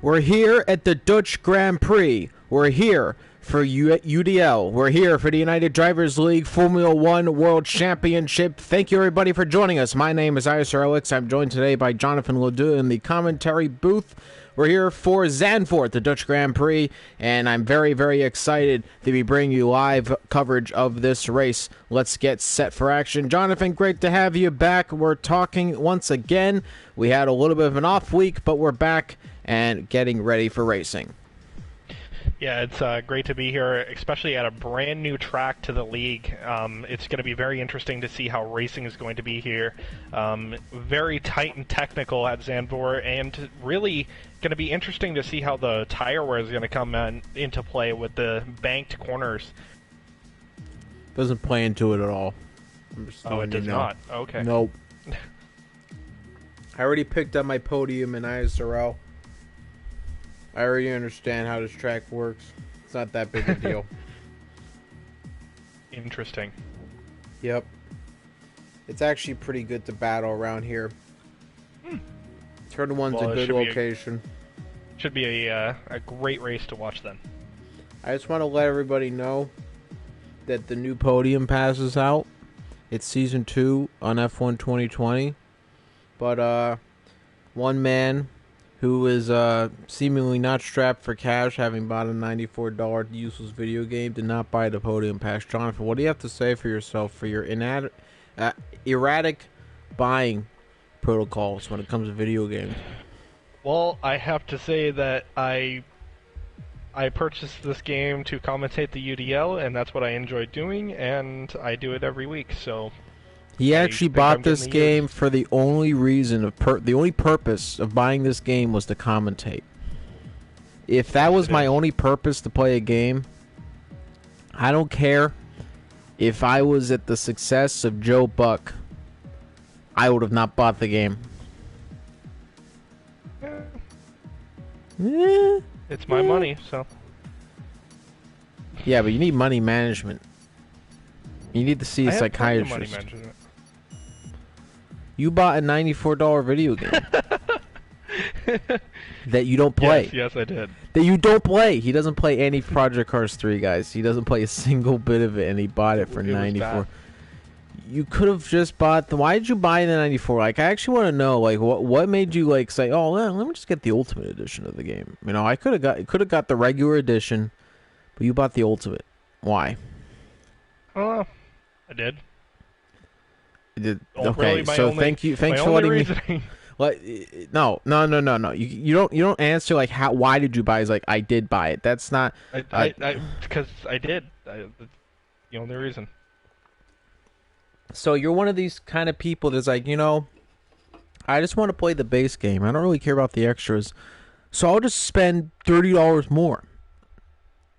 We're here at the Dutch Grand Prix. We're here for UDL. We're here for the United Drivers League Formula One World Championship. Thank you, everybody, for joining us. My name is Isar Alex. I'm joined today by Jonathan Ledoux in the commentary booth. We're here for Zandvoort, the Dutch Grand Prix, and I'm very, very excited to be bringing you live coverage of this race. Let's get set for action. Jonathan, great to have you back. We're talking once again. We had a little bit of an off week, but we're back and getting ready for racing. Yeah, it's great to be here, especially at a brand new track to the league. It's going to be very interesting to see how racing is going to be here. Very tight and technical at Zandvoort, and really going to be interesting to see how the tire wear is going to come into play with the banked corners. Doesn't play into it at all. Oh, it does not? Okay. Nope. I already picked up my podium in ISRL. I already understand how this track works. It's not that big a deal. Interesting. Yep. It's actually pretty good to battle around here. Turn one's a good location. Should be a great race to watch then. I just want to let everybody know that the new podium passes out. It's Season 2 on F1 2020. But one man who is seemingly not strapped for cash, having bought a $94 useless video game, did not buy the podium pass. Jonathan, what do you have to say for yourself for your erratic buying protocols when it comes to video games? Well, I have to say that I purchased this game to commentate the UDL, and that's what I enjoy doing, and I do it every week, so... He actually bought this game for the only reason the only purpose of buying this game was to commentate. If that was my only purpose to play a game, I don't care if I was at the success of Joe Buck, I would have not bought the game. It's my money, so. Yeah, but you need money management. You need to see a psychiatrist. Money management. You bought a $94 video game that you don't play. Yes, I did. That you don't play. He doesn't play any Project Cars 3, guys. He doesn't play a single bit of it, and he bought it for $94. You could have just bought the... Why did you buy the $94? Like, I actually want to know, like, what made you, like, say, oh, well, let me just get the Ultimate Edition of the game. You know, I could have got the regular edition, but you bought the Ultimate. Why? I did. Okay, really so thanks for letting me. Like, no. You don't answer like why did you buy? It's like I did buy it. That's not. Because I did. The only reason. So you're one of these kind of people that's like, I just want to play the base game. I don't really care about the extras, so I'll just spend $30 more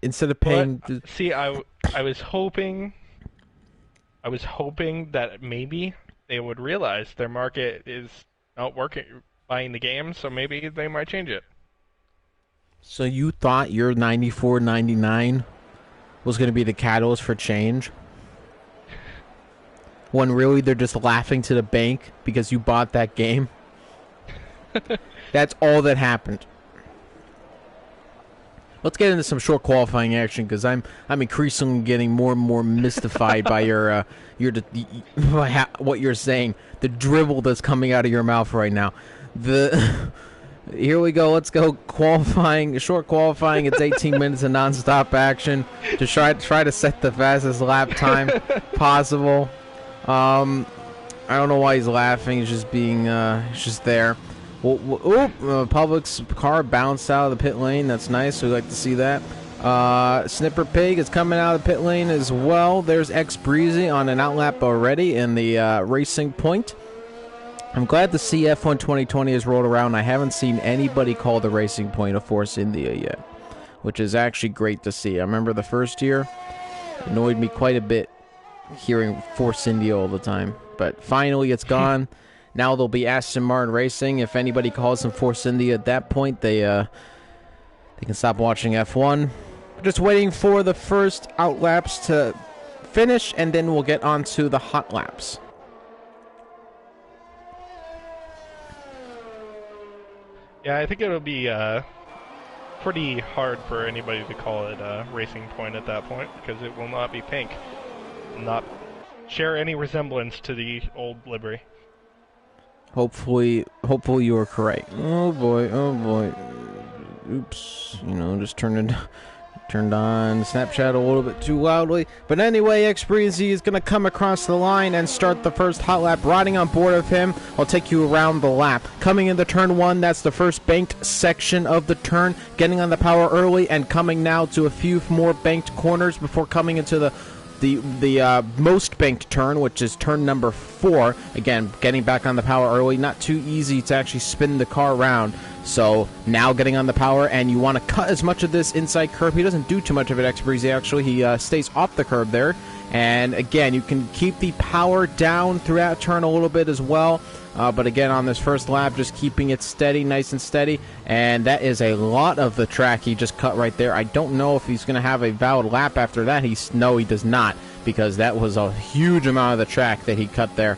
instead of paying. See, I was hoping. I was hoping that maybe they would realize their market is not working buying the game, so maybe they might change it. So you thought your $94.99 was going to be the catalyst for change? When really they're just laughing to the bank because you bought that game? That's all that happened. Let's get into some short qualifying action because I'm increasingly getting more and more mystified by what you're saying, the dribble that's coming out of your mouth right now. Here we go. Let's go qualifying. Short qualifying. It's 18 minutes of nonstop action to try to set the fastest lap time possible. I don't know why he's laughing. He's just being he's just there. Public's car bounced out of the pit lane. That's nice. We like to see that. Snipper Pig is coming out of the pit lane as well. There's X Breezy on an outlap already in the racing point. I'm glad to see F1 2020 has rolled around. I haven't seen anybody call the racing point a Force India yet, which is actually great to see. I remember the first year, it annoyed me quite a bit hearing Force India all the time. But finally it's gone. Now there'll be Aston Martin Racing. If anybody calls them Force India at that point, they can stop watching F1. Just waiting for the first out laps to finish, and then we'll get on to the hot laps. Yeah, I think it'll be pretty hard for anybody to call it a Racing Point at that point, because it will not be pink. Not share any resemblance to the old livery. Hopefully you are correct. Oh boy, oops, you know, just turned on Snapchat a little bit too loudly. But anyway, X-Breezy is going to come across the line and start the first hot lap. Riding on board of him, I'll take you around the lap. Coming into turn 1, that's the first banked section of the turn. Getting on the power early and coming now to a few more banked corners before coming into the most banked turn, which is turn number 4. Again, getting back on the power early, not too easy to actually spin the car around. So now getting on the power, and you want to cut as much of this inside curb. He doesn't do too much of it, X-Breezy, actually. He stays off the curb there. And again, you can keep the power down throughout turn a little bit as well. But again, on this first lap, just keeping it steady, nice and steady. And that is a lot of the track he just cut right there. I don't know if he's going to have a valid lap after that. No, he does not, because that was a huge amount of the track that he cut there.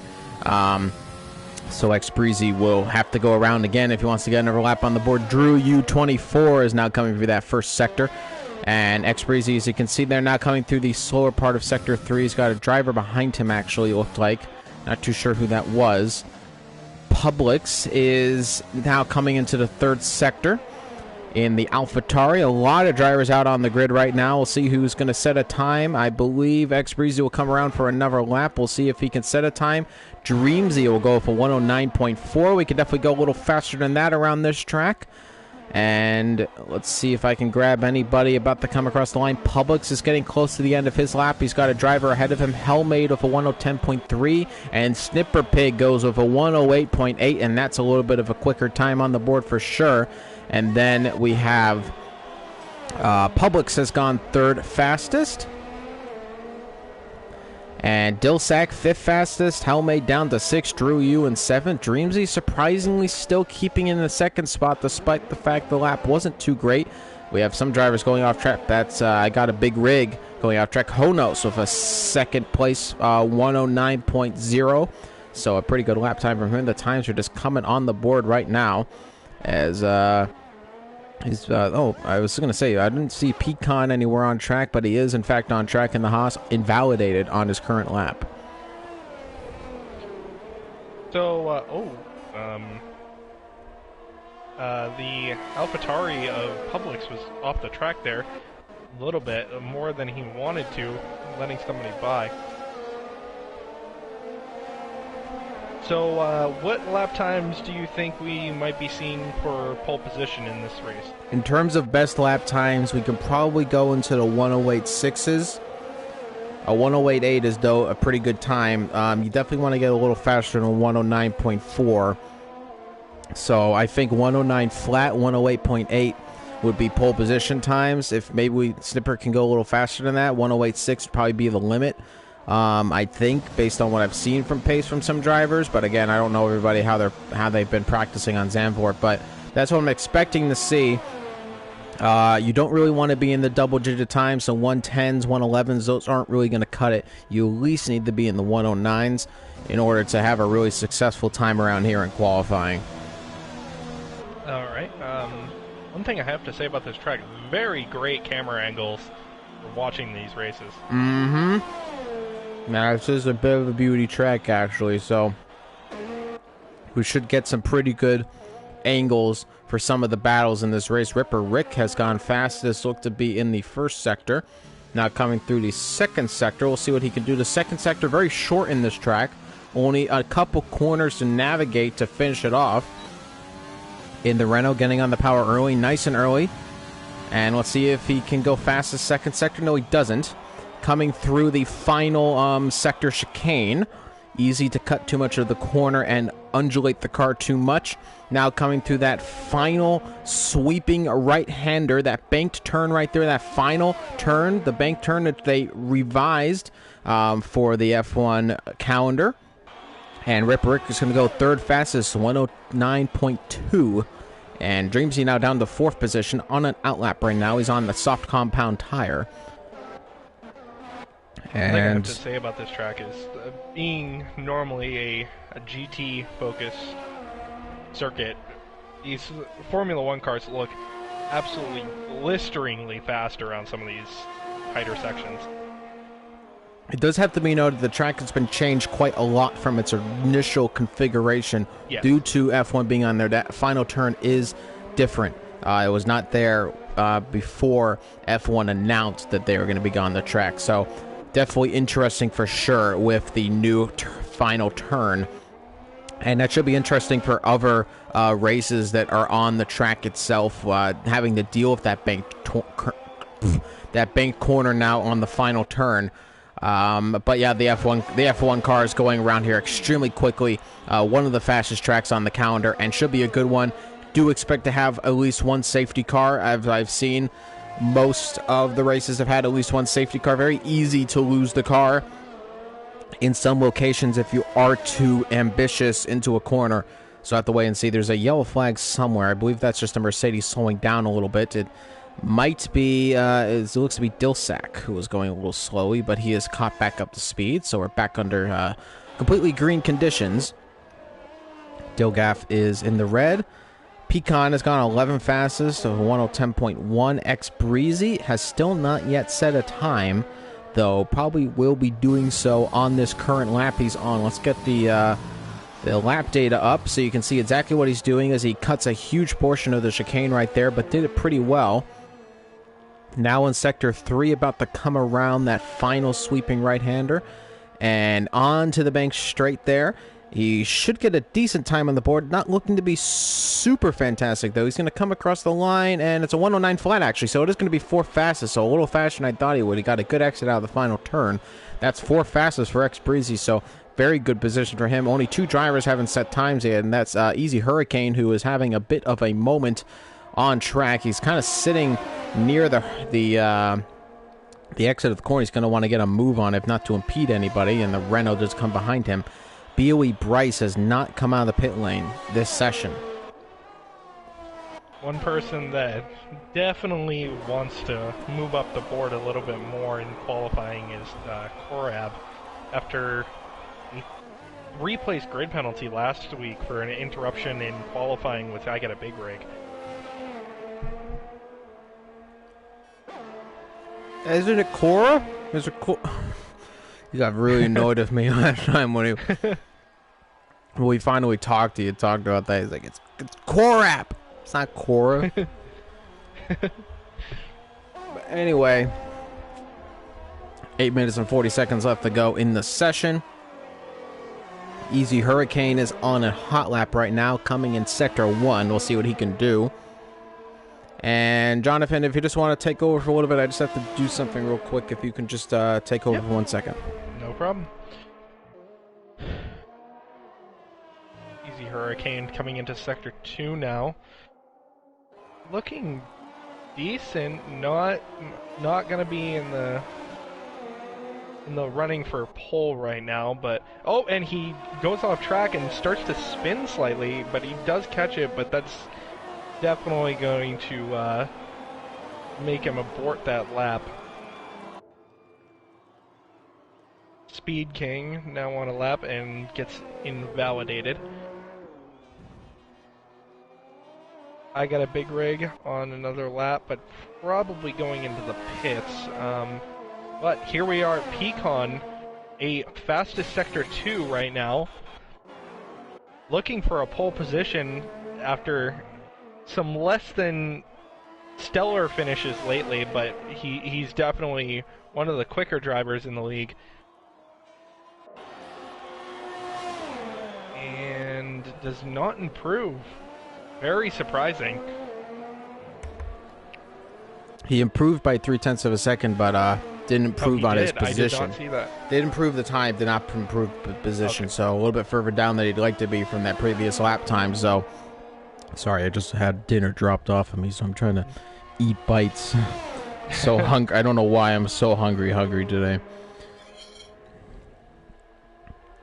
So X-Breezy will have to go around again if he wants to get another lap on the board. Drew U24 is now coming through that first sector. And X-Breezy, as you can see there, now coming through the slower part of Sector 3. He's got a driver behind him, actually, it looked like. Not too sure who that was. Publix is now coming into the third sector in the AlphaTauri. A lot of drivers out on the grid right now. We'll see who's going to set a time. I believe X-Breezy will come around for another lap. We'll see if he can set a time. Dreamsy will go for 109.4. We could definitely go a little faster than that around this track. And let's see if I can grab anybody about to come across the line. Publix is getting close to the end of his lap. He's got a driver ahead of him. Hellmade with a 110.3. And Snipper Pig goes with a 108.8. And that's a little bit of a quicker time on the board for sure. And then we have Publix has gone third fastest. And Dilsack, 5th fastest. Hellmade down to 6th. Drew U in 7th. Dreamsy surprisingly still keeping in the 2nd spot despite the fact the lap wasn't too great. We have some drivers going off track. That's I got a big rig going off track. Honos with a 2nd place, 109.0. So a pretty good lap time from him. The times are just coming on the board right now. As I was going to say, I didn't see Pecan anywhere on track, but he is, in fact, on track in the Haas, invalidated on his current lap. So, the AlphaTauri of Publix was off the track there a little bit, more than he wanted to, letting somebody by. So, what lap times do you think we might be seeing for pole position in this race? In terms of best lap times, we can probably go into the 108.6s. A 108.8 is, though, a pretty good time. You definitely want to get a little faster than 109.4. So I think 109 flat, 108.8 would be pole position times. If maybe Snipper can go a little faster than that, 108.6 would probably be the limit. I think, based on what I've seen from pace from some drivers, but again, I don't know everybody how they've been practicing on Zandvoort, but that's what I'm expecting to see. You don't really want to be in the double-digit times, so 110s, 111s, those aren't really going to cut it. You at least need to be in the 109s in order to have a really successful time around here in qualifying. All right. One thing I have to say about this track, very great camera angles for watching these races. Mm-hmm. Now, this is a bit of a beauty track, actually, so we should get some pretty good angles for some of the battles in this race. Ripper Rick has gone fastest, looked to be in the first sector. Now coming through the second sector, we'll see what he can do. The second sector, very short in this track. Only a couple corners to navigate to finish it off. In the Renault, getting on the power early, nice and early. And let's see if he can go fast as second sector. No, he doesn't. Coming through the final sector chicane. Easy to cut too much of the corner and undulate the car too much. Now coming through that final sweeping right-hander, that banked turn right there, that final turn, the banked turn that they revised for the F1 calendar. And Rip Rick is going to go third fastest, 109.2. And Dreamsy now down to fourth position on an outlap right now. He's on the soft compound tire. And the thing I have to say about this track is, being normally a GT-focused circuit, these Formula 1 cars look absolutely blisteringly fast around some of these tighter sections. It does have to be noted the track has been changed quite a lot from its initial configuration due to F1 being on there. That final turn is different. It was not there before F1 announced that they were going to be on the track. So definitely interesting for sure with the new final turn. And that should be interesting for other races that are on the track itself, having to deal with that banked corner now on the final turn. But yeah, the F1 car is going around here extremely quickly. One of the fastest tracks on the calendar, and should be a good one. Do expect to have at least one safety car. I've seen most of the races have had at least one safety car. Very easy to lose the car in some locations if you are too ambitious into a corner. So I have to wait and see. There's a yellow flag somewhere. I believe that's just a Mercedes slowing down a little bit. It might be, it looks to be Dilsack, who was going a little slowly, but he is caught back up to speed, so we're back under completely green conditions. Dilgaff is in the red. Pecan has gone 11 fastest, so 110.1. X Breezy has still not yet set a time, though probably will be doing so on this current lap he's on. Let's get the lap data up so you can see exactly what he's doing as he cuts a huge portion of the chicane right there, but did it pretty well. Now in Sector 3, about to come around that final sweeping right-hander. And on to the bank straight there. He should get a decent time on the board. Not looking to be super fantastic, though. He's going to come across the line, and it's a 109 flat, actually. So it is going to be 4th fastest, so a little faster than I thought he would. He got a good exit out of the final turn. That's 4th fastest for X Breezy, so very good position for him. Only 2 drivers haven't set times yet, and that's Easy Hurricane, who is having a bit of a moment on track. He's kind of sitting near the exit of the corner. He's going to want to get a move on, if not to impede anybody, and the Renault does come behind him. BOE Bryce has not come out of the pit lane this session. One person that definitely wants to move up the board a little bit more in qualifying is Korab. After he replaced grid penalty last week for an interruption in qualifying with I Got a Big Rig. Isn't it Cora? Is it Cora? You got really annoyed with me last time when we finally talked to you. Talked about that. He's like, it's Korap. It's not Cora. But anyway, 8 minutes and 40 seconds left to go in the session. Easy Hurricane is on a hot lap right now, coming in Sector 1. We'll see what he can do. And Jonathan, if you just want to take over for a little bit, I just have to do something real quick. If you can just take over for 1 second. No problem. Easy Hurricane coming into Sector 2 now. Looking decent. Not going to be in the running for pole right now, but oh, and he goes off track and starts to spin slightly, but he does catch it, but that's definitely going to make him abort that lap. Speed King now on a lap and gets invalidated. I Got a Big Rig on another lap, but probably going into the pits. But here we are at Pecan, a fastest Sector 2 right now, looking for a pole position after some less than stellar finishes lately, but he's definitely one of the quicker drivers in the league. And does not improve. Very surprising. He improved by 0.3 of a second, but didn't improve on his position. I did not see that. Did improve the time, did not improve the position. Okay. So a little bit further down than he'd like to be from that previous lap time. So sorry, I just had dinner dropped off of me, so I'm trying to eat bites. So hungry. I don't know why I'm so hungry today.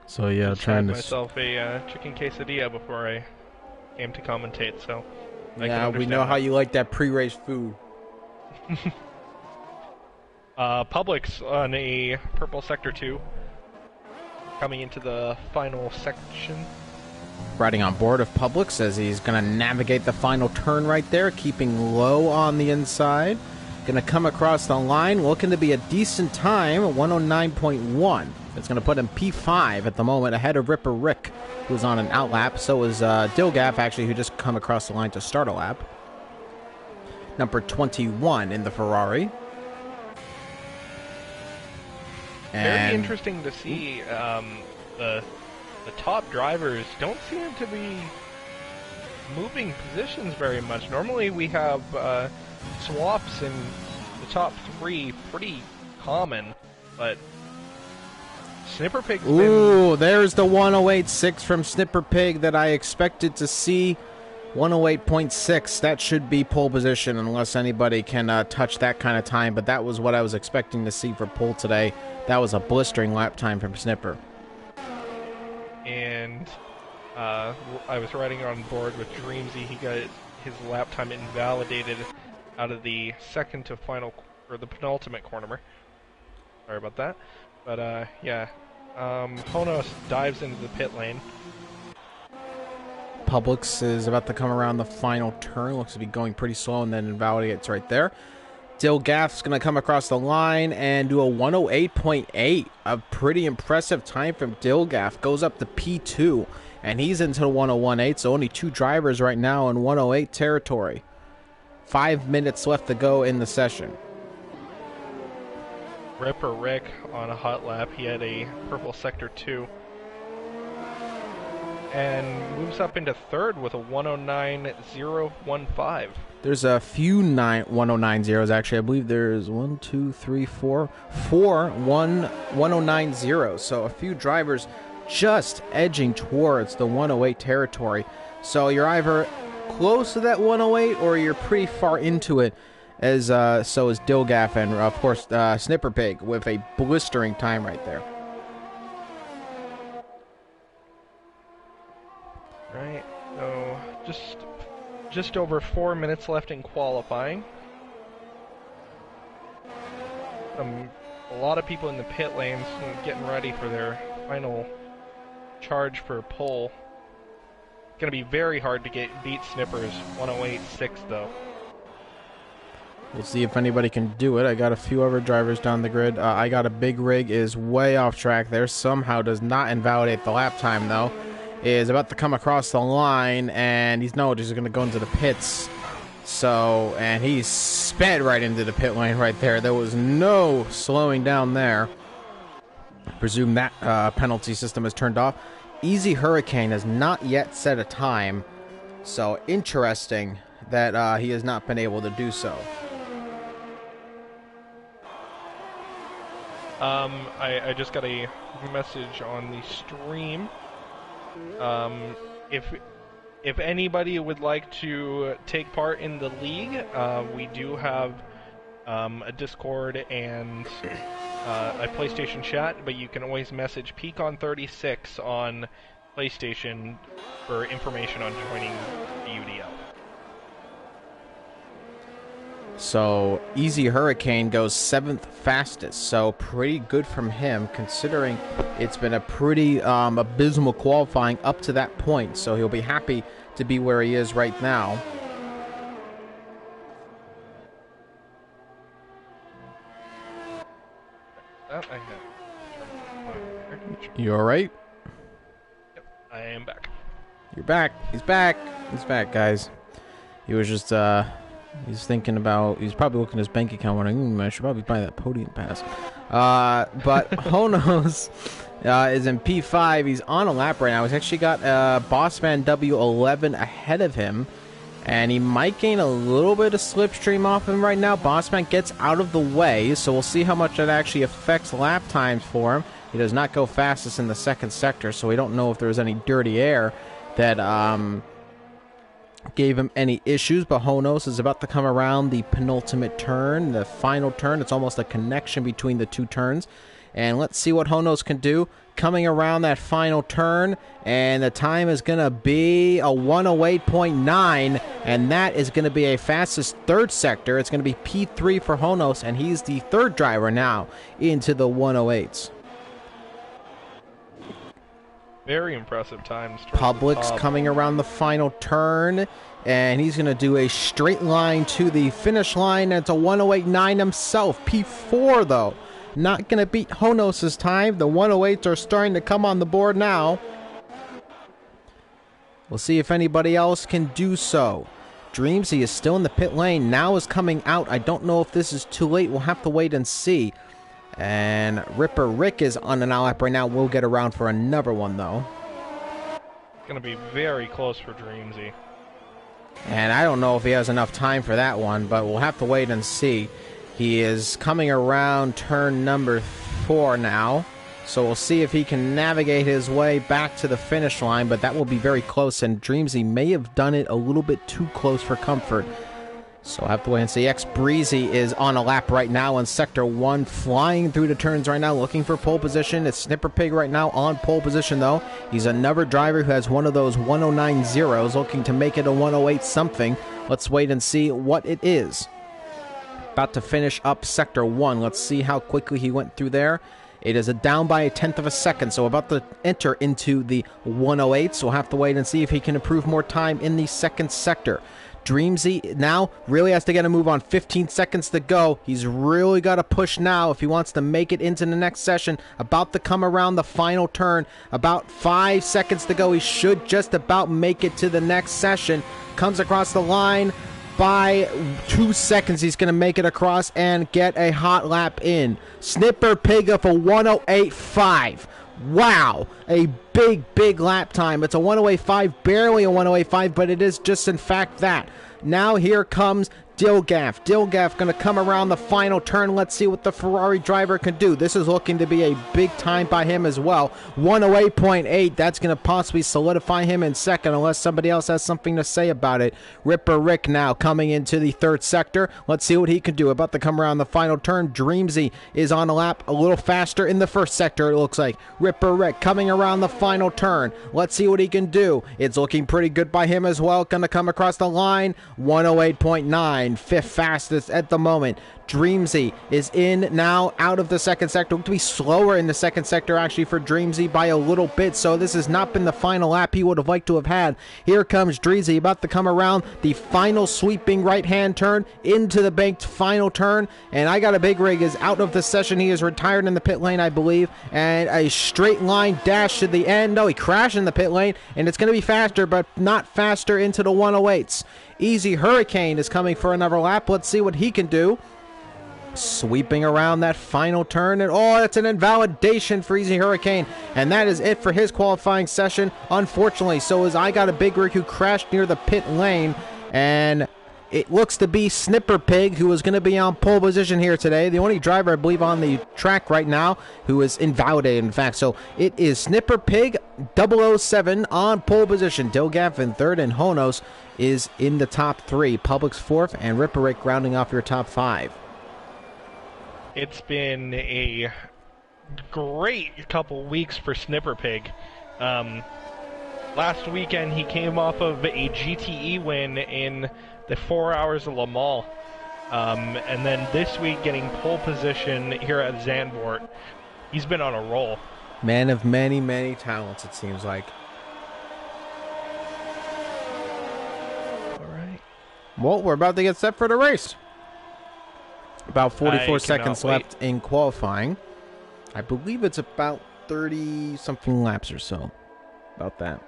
So yeah, just trying to myself a chicken quesadilla before I came to commentate. So yeah, we know how you like that pre-race food. Publix on a purple Sector 2 coming into the final section. Riding on board of Publix as he's going to navigate the final turn right there, keeping low on the inside. Going to come across the line, looking to be a decent time, 109.1. It's going to put him P5 at the moment, ahead of Ripper Rick, who's on an out lap. So is Dilgaff, actually, who just come across the line to start a lap. Number 21 in the Ferrari. Very interesting to see the top drivers don't seem to be moving positions very much. Normally we have swaps in the top 3, pretty common, but Snipper Pig's Ooh, there's the 108.6 from Snipper Pig that I expected to see. 108.6, that should be pole position unless anybody can touch that kind of time, but that was what I was expecting to see for pole today. That was a blistering lap time from Snipper. And I was riding on board with Dreamsy. He got his lap time invalidated out of the second to final, or the penultimate corner. Sorry about that. But yeah, Honos dives into the pit lane. Publix is about to come around the final turn. Looks to be going pretty slow, and then invalidates right there. Dilgaff's going to come across the line and do a 108.8. A pretty impressive time from Dilgaff. Goes up to P2, and he's into the 101.8, so only 2 drivers right now in 108 territory. 5 minutes left to go in the session. Ripper Rick on a hot lap. He had a purple sector 2. And moves up into third with a 109.015. There's a few 109.0s actually. I believe there's 1, 2, 3, 4, 109.0. So a few drivers just edging towards the 108 territory. So you're either close to that 108 or you're pretty far into it. As so is Dilgaff and of course Snipper Pig with a blistering time right there. Right, so just over 4 minutes left in qualifying. A lot of people in the pit lanes getting ready for their final charge for pole. It's going to be very hard to beat Snipper's 108.6 though. We'll see if anybody can do it. I got a few other drivers down the grid. I got a Big Rig is way off track there. Somehow does not invalidate the lap time though. Is about to come across the line, and he's going to go into the pits. So, and he sped right into the pit lane right there. There was no slowing down there. I presume that penalty system is turned off. Easy Hurricane has not yet set a time, so interesting that he has not been able to do so. I just got a message on the stream. If anybody would like to take part in the league, we do have a Discord and a PlayStation chat, but you can always message Peakon36 on PlayStation for information on joining the UDL. So Easy Hurricane goes 7th fastest, so pretty good from him considering it's been a pretty abysmal qualifying up to that point, so he'll be happy to be where he is right now. You alright? Yep, I am back. You're back. He's back. He's back, guys. He was just he's thinking about, he's probably looking at his bank account wondering, I should probably buy that podium pass. But Honos is in P5. He's on a lap right now. He's actually got Bossman W11 ahead of him, and he might gain a little bit of slipstream off him right now. Bossman gets out of the way, so we'll see how much that actually affects lap times for him. He does not go fastest in the second sector, so we don't know if there was any dirty air that gave him any issues, but Honos is about to come around the penultimate turn, the final turn. It's almost a connection between the two turns, and let's see what Honos can do coming around that final turn, and the time is going to be a 108.9, and that is going to be a fastest third sector. It's going to be P3 for Honos, and he's the third driver now into the 108s. Very impressive times. towards the Public's top. coming around the final turn, and he's going to do a straight line to the finish line. It's a 108.9 himself. P4, though, not going to beat Honos' time. The 108s are starting to come on the board now. We'll see if anybody else can do so. Dreamsy is still in the pit lane. Now is coming out. I don't know if this is too late. We'll have to wait and see. And Ripper Rick is on an outlap right now. We'll get around for another one, though. It's going to be very close for Dreamsy. And I don't know if he has enough time for that one, but we'll have to wait and see. He is coming around turn number 4 now. So we'll see if he can navigate his way back to the finish line, but that will be very close, and Dreamsy may have done it a little bit too close for comfort. So I'll have to wait and see. Breezy is on a lap right now in Sector 1, flying through the turns right now, looking for pole position. It's Snipper Pig right now on pole position, though. He's another driver who has one of those 109 zeros, looking to make it a 108 something. Let's wait and see what it is. About to finish up Sector 1. Let's see how quickly he went through there. It is down by 1/10 of a second, so about to enter into the 108. So we'll have to wait and see if he can improve more time in the second sector. Dreamsy now really has to get a move on. 15 seconds to go. He's really got to push now if he wants to make it into the next session. About to come around the final turn. About 5 seconds to go. He should just about make it to the next session. Comes across the line. By 2 seconds, he's going to make it across and get a hot lap in. Snipper Pig up a 108.5. Wow, a big lap time. It's a 108.5, barely a 108.5, but it is just in fact that. Now here comes Dilgaff. Dilgaff going to come around the final turn. Let's see what the Ferrari driver can do. This is looking to be a big time by him as well. 108.8. That's going to possibly solidify him in second unless somebody else has something to say about it. Ripper Rick now coming into the third sector. Let's see what he can do. About to come around the final turn. Dreamsy is on a lap a little faster in the first sector, it looks like. Ripper Rick coming around the final turn. Let's see what he can do. It's looking pretty good by him as well. Going to come across the line. 108.9. Fifth fastest at the moment. Dreamsy is in now out of the second sector. To be slower in the second sector actually for Dreamsy by a little bit, so this has not been the final lap he would have liked to have had. Here comes Dreamsy about to come around the final sweeping right hand turn into the banked final turn, and I Got a Big Rig is out of the session. He is retired in the pit lane, I believe, and a straight line dash to the end. No, he crashed in the pit lane, and it's going to be faster, but not faster into the 108s. Easy Hurricane is coming for another lap. Let's see what he can do. Sweeping around that final turn, and oh, that's an invalidation for Easy Hurricane, and that is it for his qualifying session, unfortunately. So is I Got a Big Rig, who crashed near the pit lane, and it looks to be Snipper Pig, who is going to be on pole position here today. The only driver, I believe, on the track right now who is invalidated, in fact. So it is Snipper Pig 007 on pole position. Dilgaff in third, and Honos is in the top 3. Public's fourth, and Ripper Rick rounding off your top 5. It's been a great couple weeks for Snipper Pig. Last weekend he came off of a GTE win in the 4 Hours of Le Mans. And then this week getting pole position here at Zandvoort. He's been on a roll. Man of many, many talents, it seems like. All right. Well, we're about to get set for the race. About 44 seconds left in qualifying. I believe it's about 30-something laps or so. About that.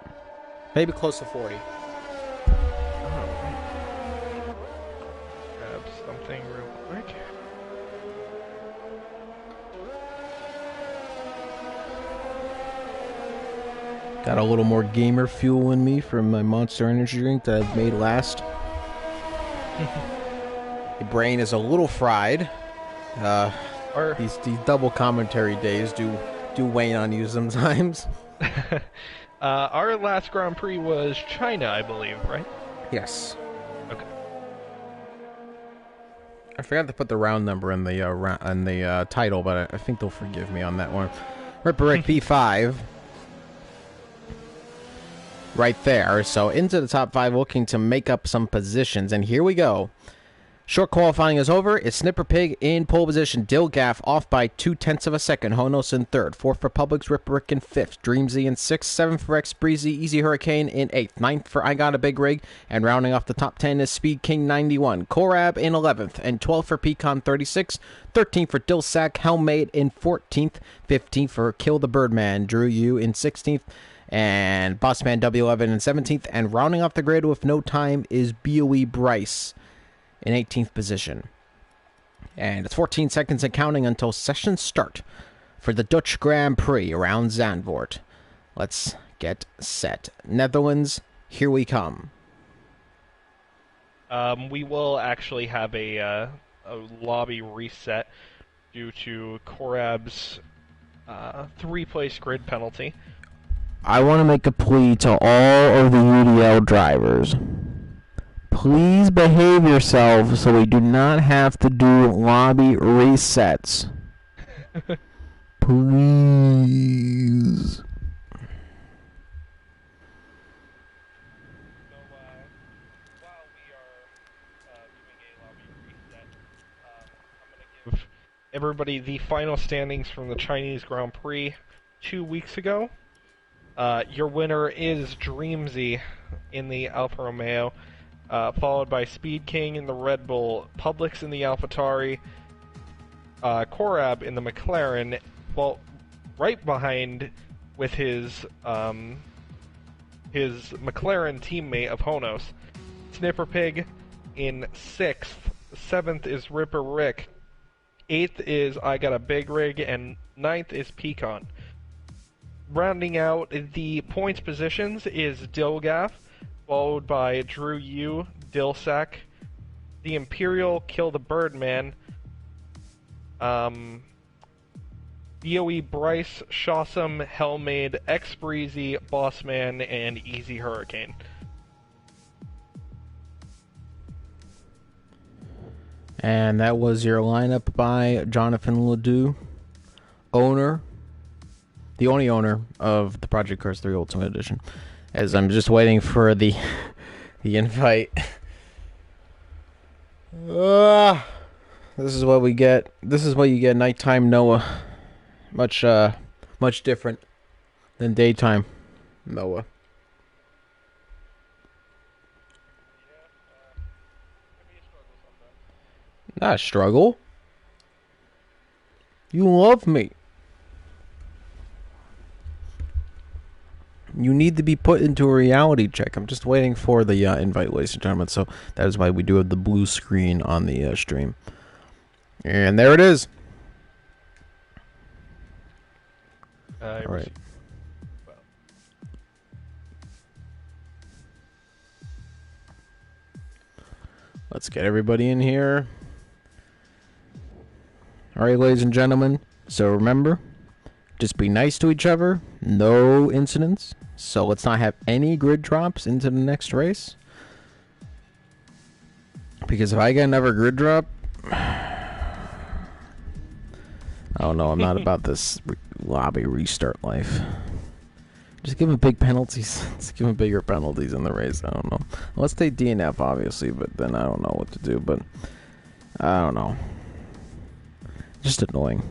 Maybe close to 40. Grab something real quick. Got a little more gamer fuel in me from my Monster Energy drink that I've made last. The brain is a little fried. These double commentary days do wane on you sometimes. Our last Grand Prix was China, I believe, right? Yes. Okay. I forgot to put the round number in the title, but I think they'll forgive me on that one. Ripper Rick P5. Right there. So into the top 5, looking to make up some positions. And here we go. Short qualifying is over. It's Snipper Pig in pole position. Dilgaff off by 0.2 of a second. Honos in third. Fourth for Publix. Ripperick in fifth. Dreamsy in sixth. Seventh for X Breezy. Easy Hurricane in eighth. Ninth for I Got a Big Rig. And rounding off the top 10 is Speed King 91. Korab in 11th. And 12th for Pecan 36. 13th for Dilsack. Helmade in 14th. 15th for Kill the Birdman. Drew U in 16th. And Bossman W11 in 17th. And rounding off the grid with no time is BOE Bryce in 18th position. And it's 14 seconds and counting until sessions start for the Dutch Grand Prix around Zandvoort. Let's get set. Netherlands, here we come. We will actually have a lobby reset due to Korab's 3-place grid penalty. I want to make a plea to all of the UDL drivers. Please behave yourself so we do not have to do lobby resets. Please. So, while we are doing a lobby reset, I'm going to give everybody the final standings from the Chinese Grand Prix 2 weeks ago. Your winner is Dreamsy in the Alfa Romeo. Followed by Speed King in the Red Bull, Publix in the AlphaTauri, Korab in the McLaren, well, right behind with his McLaren teammate of Honos. Snipper Pig in 6th, 7th is Ripper Rick, 8th is I Got a Big Rig, and 9th is Pecan. Rounding out the points positions is Dilgaff, followed by Drew U, Dilsack, the Imperial, Kill the Birdman, BOE Bryce, Shawsome, Helmade, X Breezy, Bossman, and Easy Hurricane. And that was your lineup by Jonathan Ledoux, owner, the only owner of the Project Cars 3 Ultimate Edition. As I'm just waiting for the invite. This is what we get. This is what you get nighttime Noah. Much different than daytime Noah. Not a struggle. You love me. You need to be put into a reality check. I'm just waiting for the invite, ladies and gentlemen. So that is why we do have the blue screen on the stream. And there it is. All right. Well. Let's get everybody in here. All right, ladies and gentlemen. So remember, just be nice to each other. No incidents. So let's not have any grid drops into the next race. Because if I get another grid drop, I don't know. I'm not about this lobby restart life. Just give them big penalties. Just give them bigger penalties in the race. I don't know. Let's take DNF, obviously, but then I don't know what to do. But I don't know. Just annoying.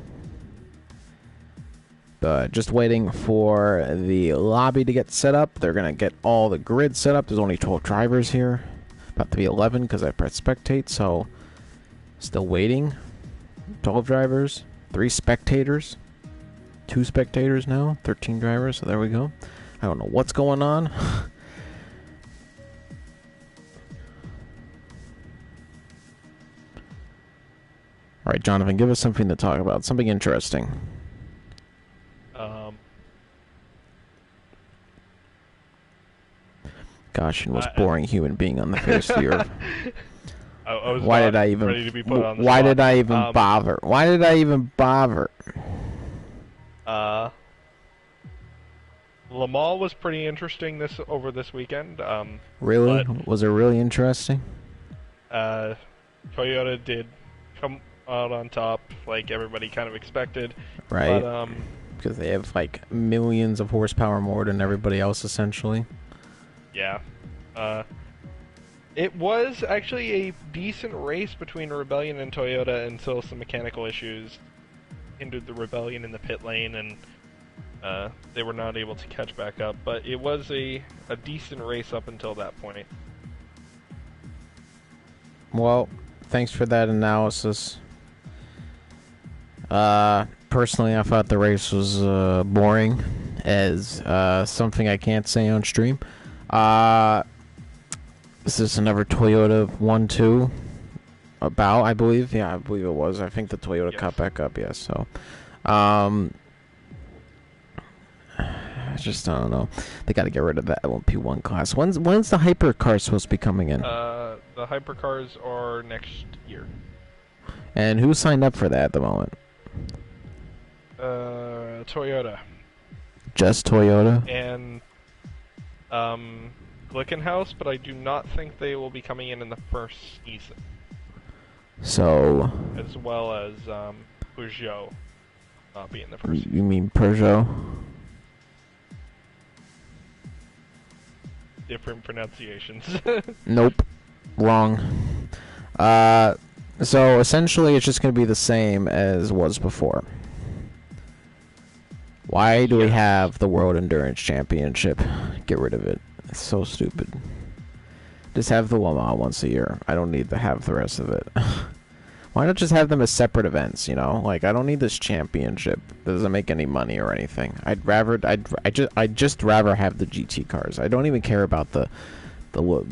Just waiting for the lobby to get set up. They're going to get all the grid set up. There's only 12 drivers here. About to be 11 because I pressed spectate, so still waiting. 12 drivers, 3 spectators, 2 spectators now, 13 drivers, so there we go. I don't know what's going on. Alright, Jonathan, give us something to talk about. Something interesting. Gosh, and most boring human being on the face of the earth. Why did I even? Why did I even bother? Why did I even bother? Le Mans was pretty interesting over this weekend. Really? Was it really interesting? Toyota did come out on top, like everybody kind of expected. Right. But, because they have like millions of horsepower more than everybody else, essentially. Yeah. It was actually a decent race between Rebellion and Toyota until some mechanical issues hindered the Rebellion in the pit lane, and they were not able to catch back up. But it was a decent race up until that point. Well, thanks for that analysis. Personally, I thought the race was boring, as something I can't say on stream. This is another Toyota 1-2 about, I believe. Yeah, I believe it was. I think the Toyota caught back up, yes. So, I just don't know. They got to get rid of that P1 class. When's the hypercar supposed to be coming in? The hypercars are next year. And who signed up for that at the moment? Toyota. Just Toyota? And Glickenhaus, but I do not think they will be coming in the first season. So... As well as Peugeot not be in the first season. You mean Peugeot? Different pronunciations. Nope. Wrong. So essentially it's just going to be the same as was before. Why do we have the World Endurance Championship? Get rid of it. It's so stupid. Just have the Le Mans once a year. I don't need to have the rest of it. Why not just have them as separate events, you know? Like, I don't need this championship. It doesn't make any money or anything. I'd just rather have the GT cars. I don't even care about the Le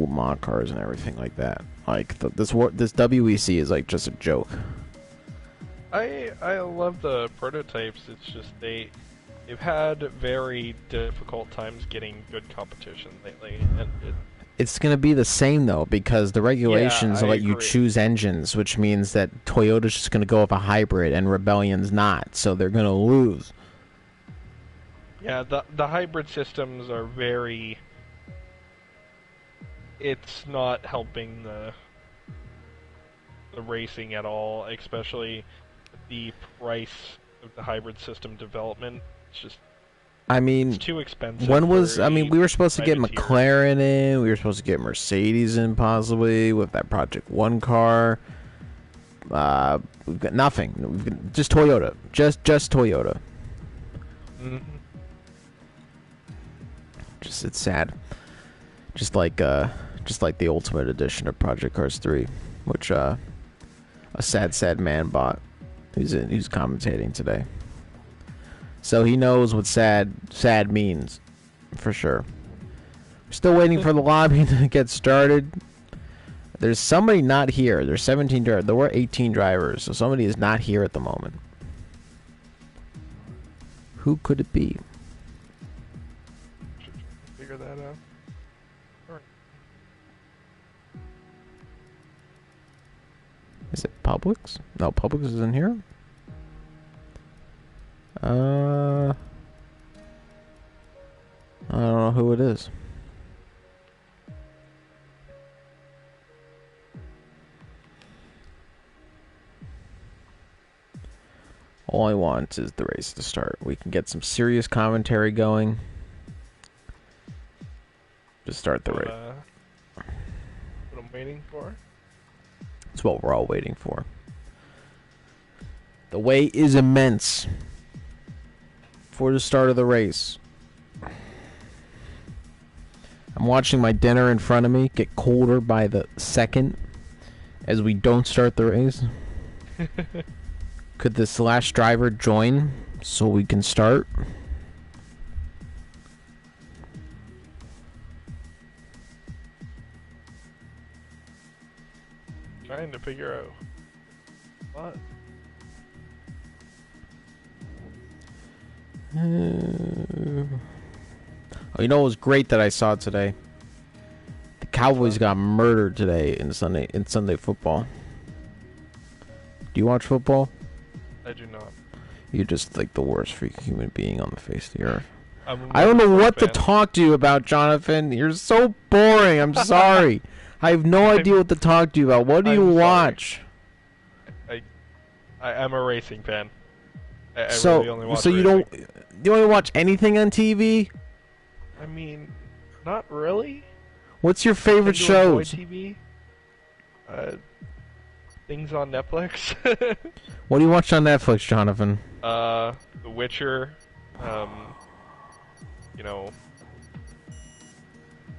Mans cars and everything like that. Like, this WEC is like just a joke. I love the prototypes. It's just they've had very difficult times getting good competition lately, and it's going to be the same though, because the regulations let you choose engines, which means that Toyota's just going to go with a hybrid and Rebellion's not, so they're going to lose. Yeah, the hybrid systems are very. It's not helping the racing at all, especially the price of the hybrid system development. It's just, I mean, it's too expensive. When was, I mean, we were supposed to get McLaren in, we were supposed to get Mercedes in possibly with that Project 1 car. We've got nothing. We've got just Toyota. Just Toyota. Mm-hmm. It's sad. Just like the Ultimate Edition of Project Cars 3, which a sad man bought. Who's commentating today. So he knows what sad means, for sure. We're still waiting for the lobby to get started. There's somebody not here. There's 17 drivers. There were 18 drivers, so somebody is not here at the moment. Who could it be? Figure that out. All right. Is it Publix? No, Publix is in here. I don't know who it is. All I want is the race to start. We can get some serious commentary going. Just start the race. What I'm waiting for? That's what we're all waiting for. The wait is immense for the start of the race. I'm watching my dinner in front of me get colder by the second as we don't start the race. Could this last driver join so we can start? Trying to figure out what. Oh, you know what was great that I saw today? The Cowboys got murdered today in Sunday football. Do you watch football? I do not. You're just like the worst freaking human being on the face of the earth. I don't know what to talk to you about, Jonathan. You're so boring. I'm sorry. I have no idea what to talk to you about. What do you watch? I'm a racing fan. I so really only watch so you racing. don't watch anything on TV? I mean, not really. What's your favorite Tend to avoid shows? TV. Things on Netflix. What do you watch on Netflix, Jonathan? The Witcher. You know.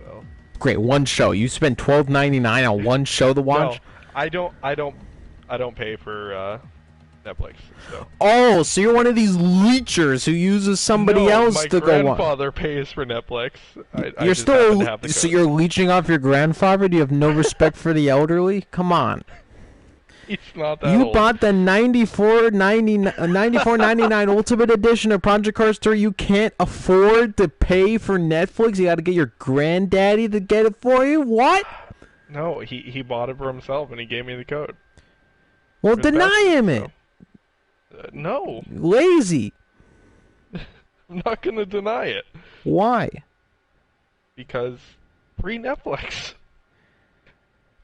Well. Great, one show. You spend $12.99 on one show to watch? No, I don't pay for Netflix. So. Oh, so you're one of these leechers who uses somebody else to go on. My grandfather pays for Netflix. I You're just happen to have the so code. you're leeching off your grandfather? Do you have no respect for the elderly? Come on. He's not that You old. bought the $94.99 Ultimate Edition of Project Cars 3. You can't afford to pay for Netflix. You got to get your granddaddy to get it for you. What? No, he bought it for himself and he gave me the code. Well, deny him it. No, Lazy. I'm not gonna deny it Why? because free Netflix.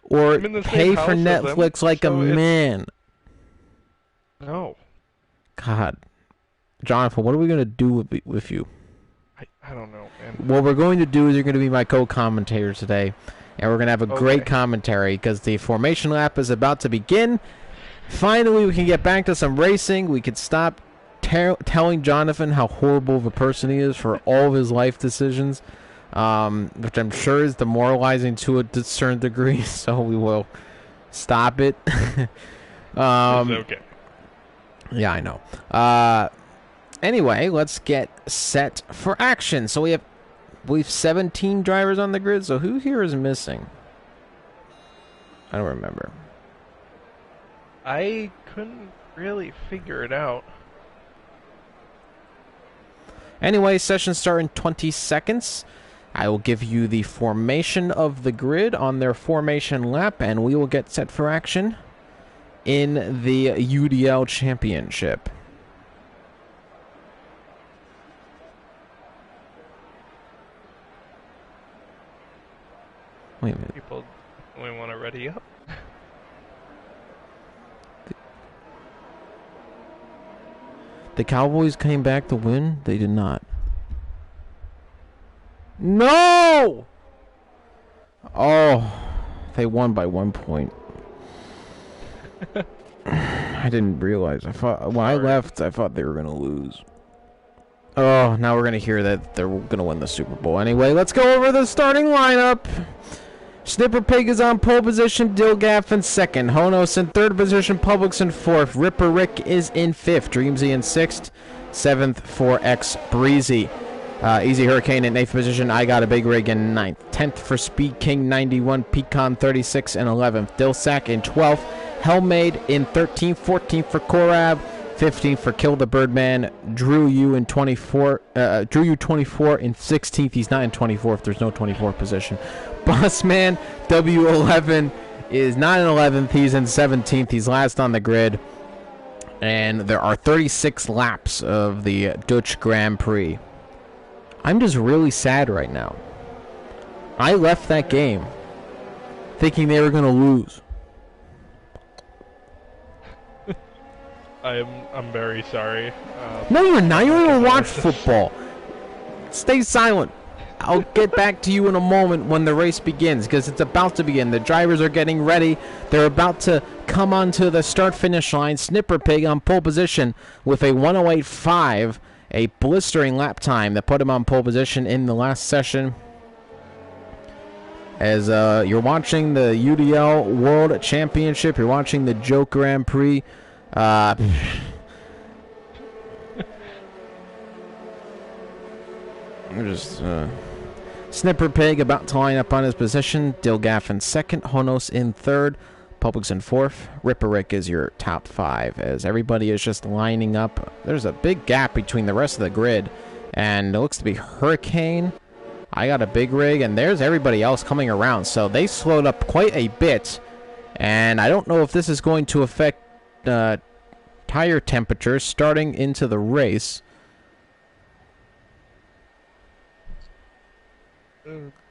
Or I'm in the pay same for house as them, Netflix like a so it's- man. No, God. Jonathan, what are we going to do with you? I don't know, man. What we're going to do is you're going to be my co-commentator today. And we're going to have a great Okay. commentary because the formation lap is about to begin. Finally, we can get back to some racing. We can stop telling Jonathan how horrible of a person he is for all of his life decisions, which I'm sure is demoralizing to a certain degree. So we will stop it. It's okay. Yeah, I know. Anyway, let's get set for action. So we have 17 drivers on the grid. So who here is missing? I don't remember. I couldn't really figure it out. Anyway, session start in 20 seconds. I will give you the formation of the grid on their formation lap, and we will get set for action in the UDL Championship. Wait a minute. People only want to ready up. The Cowboys came back to win? They did not. No! Oh, they won by 1 point. I didn't realize. I thought when I left, I thought they were going to lose. Oh, now we're going to hear that they're going to win the Super Bowl. Anyway, let's go over the starting lineup. Snipper Pig is on pole position, Dilgaff in second, Honos in third position, Publix in fourth, Ripper Rick is in fifth, Dreamsy in sixth, seventh, 4X Breezy. Easy Hurricane in eighth position, I Got a Big Rig in ninth, 10th for Speed King 91, Pecan 36 and 11th, Dilsack in 12th, Hellmaid in 13th, 14th for Korab, 15th for Kill the Birdman, Drew U in 24, Drew U 24 in 16th, he's not in 24th, there's no 24th position. Bossman W11 is not in 11th, he's in 17th, he's last on the grid. And there are 36 laps of the Dutch Grand Prix. I'm just really sad right now. I left that game thinking they were going to lose. I'm very sorry. No, you're not. You don't even watch football. Stay silent. I'll get back to you in a moment when the race begins, because it's about to begin. The drivers are getting ready. They're about to come onto the start-finish line. Snipper Pig on pole position with a 108.5, a blistering lap time that put him on pole position in the last session. As you're watching the UDL World Championship, you're watching the Joke Grand Prix. Snipper Pig about to line up on his position. Dilgaff in second. Honos in third. Publix in fourth. Ripperick is your top five as everybody is just lining up. There's a big gap between the rest of the grid. And it looks to be Hurricane. I Got a Big Rig. And there's everybody else coming around. So they slowed up quite a bit. And I don't know if this is going to affect tire temperatures starting into the race.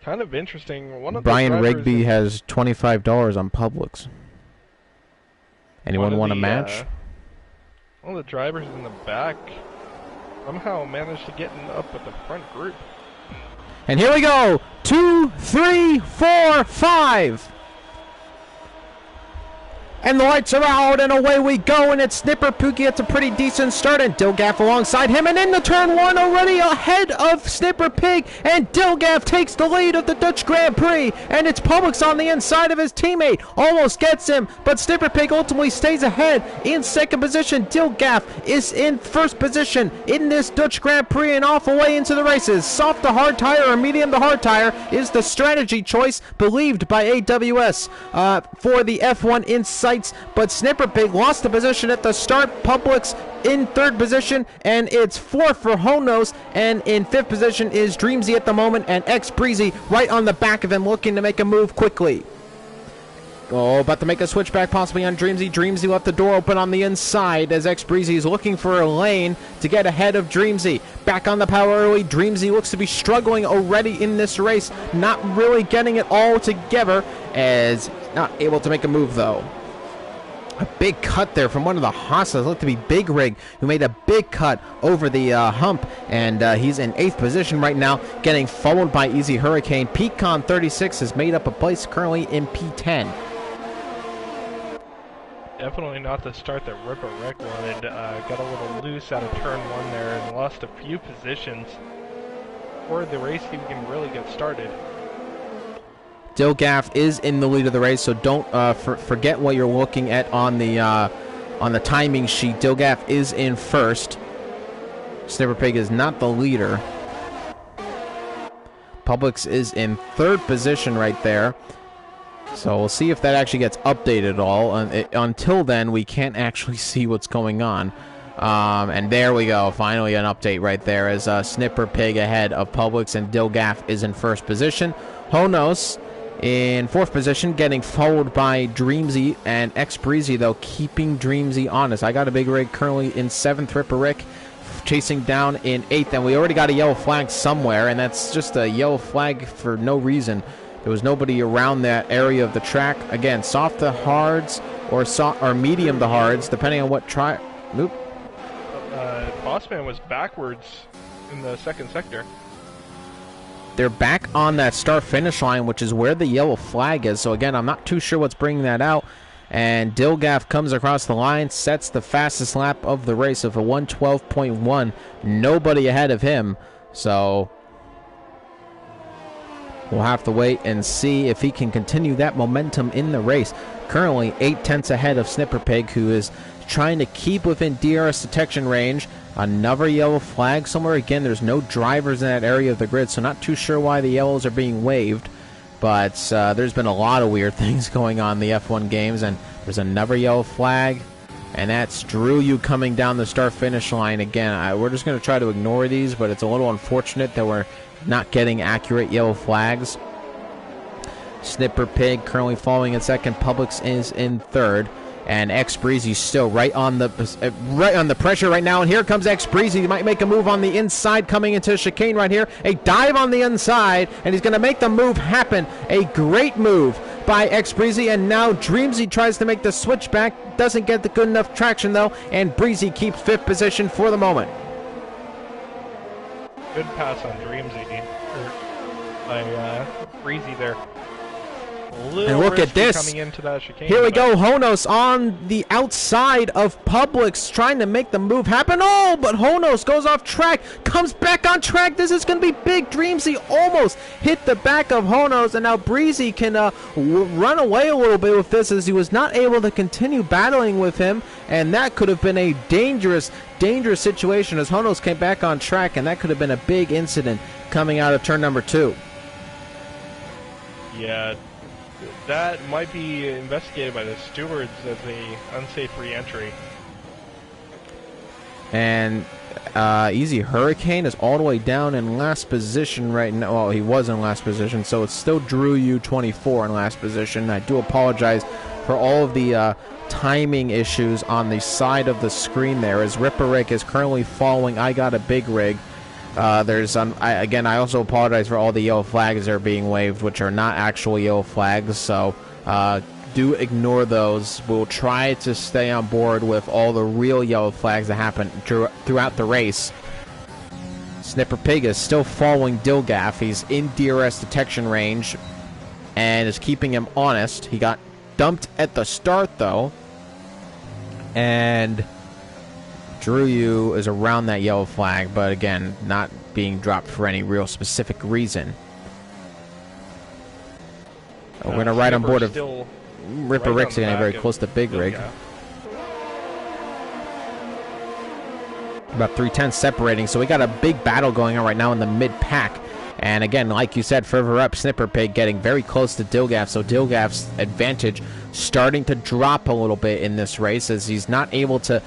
Kind of interesting. One of Brian the drivers Rigby has $25 on Publix. Anyone want a match? One of the drivers in the back somehow managed to get up with the front group. And here we go! 2, 3, 4, 5. And the lights are out, and away we go, and it's Snipper Pig gets a pretty decent start, and Dilgaff alongside him, and into turn 1 already ahead of Snipper Pig, and Dilgaff takes the lead of the Dutch Grand Prix, and it's Publix on the inside of his teammate, almost gets him, but Snipper Pig ultimately stays ahead in second position. Dilgaff is in first position in this Dutch Grand Prix, and off away into the races. Soft to hard tire or medium to hard tire is the strategy choice believed by AWS for the F1 Insights, but Snipper Pig lost the position at the start. Publix in third position, and it's fourth for Honos, and in fifth position is Dreamsy at the moment, and X Breezy right on the back of him looking to make a move quickly. Oh, about to make a switchback possibly on Dreamsy. Dreamsy left the door open on the inside as X Breezy is looking for a lane to get ahead of Dreamsy. Back on the power early. Dreamsy looks to be struggling already in this race, not really getting it all together, as not able to make a move though. A big cut there from one of the Haasas. Looked to be Big Rig, who made a big cut over the hump, and he's in 8th position right now, getting followed by Easy Hurricane. Pecan 36 has made up a place currently in P10. Definitely not the start that Ripper Rick wanted. Got a little loose out of turn 1 there and lost a few positions before the race even really get started. Dilgaff is in the lead of the race, so don't forget what you're looking at on the timing sheet. Dilgaff is in first. Snipper Pig is not the leader. Publix is in third position right there. So we'll see if that actually gets updated at all. Until then, we can't actually see what's going on. And there we go. Finally an update right there as Snipper Pig ahead of Publix, and Dilgaff is in first position. Honos in fourth position, getting followed by Dreamsy, and X Breezy, though, keeping Dreamsy honest. I got a Big Rig currently in 7th, Ripper Rick chasing down in 8th, and we already got a yellow flag somewhere, and that's just a yellow flag for no reason. There was nobody around that area of the track. Again, soft to hards or medium to hards, depending on what track. Nope. Bossman was backwards in the second sector. They're back on that start-finish line, which is where the yellow flag is. So, again, I'm not too sure what's bringing that out. And Dilgaff comes across the line, sets the fastest lap of the race of a 1:12.1. Nobody ahead of him. So we'll have to wait and see if he can continue that momentum in the race. Currently 8/10 ahead of Snipper Pig, who is trying to keep within DRS detection range. Another yellow flag somewhere. Again, there's no drivers in that area of the grid, so not too sure why the yellows are being waved. But there's been a lot of weird things going on in the F1 games, and there's another yellow flag, and that's Drew you coming down the start-finish line again. We're just going to try to ignore these, but it's a little unfortunate that we're not getting accurate yellow flags. Snipper Pig currently following in second. Publix is in third. And X Breezy still right on the pressure right now. And here comes X Breezy. He might make a move on the inside coming into chicane right here. A dive on the inside, and he's going to make the move happen. A great move by X Breezy. And now Dreamsy tries to make the switchback. Doesn't get the good enough traction, though. And Breezy keeps fifth position for the moment. Good pass on Dreamsy. By Breezy there. And look at this. Here we go. Honos on the outside of Publix trying to make the move happen. Oh, but Honos goes off track, comes back on track. This is going to be big. Dreamsy almost hit the back of Honos, and now Breezy can run away a little bit with this as he was not able to continue battling with him, and that could have been a dangerous situation as Honos came back on track, and that could have been a big incident coming out of turn number 2. Yeah. That might be investigated by the stewards as a unsafe re-entry. And Easy Hurricane is all the way down in last position right now. Well, he was in last position, so it's still Drew U24 in last position. I do apologize for all of the timing issues on the side of the screen there, as Ripper Rick is currently following I Got a Big Rig. Again, I also apologize for all the yellow flags that are being waved, which are not actual yellow flags, so do ignore those. We'll try to stay on board with all the real yellow flags that happen throughout the race. Snipper Pig is still following Dilgaff. He's in DRS detection range and is keeping him honest. He got dumped at the start, though. And Drew is around that yellow flag, but again, not being dropped for any real specific reason. We're going to ride on board of Ripper Rick's getting very close to Big Rig. About 3/10 separating, so we got a big battle going on right now in the mid-pack. And again, like you said, further up, Snipper Pig getting very close to Dilgaff, so Dilgaff's advantage starting to drop a little bit in this race as he's not able to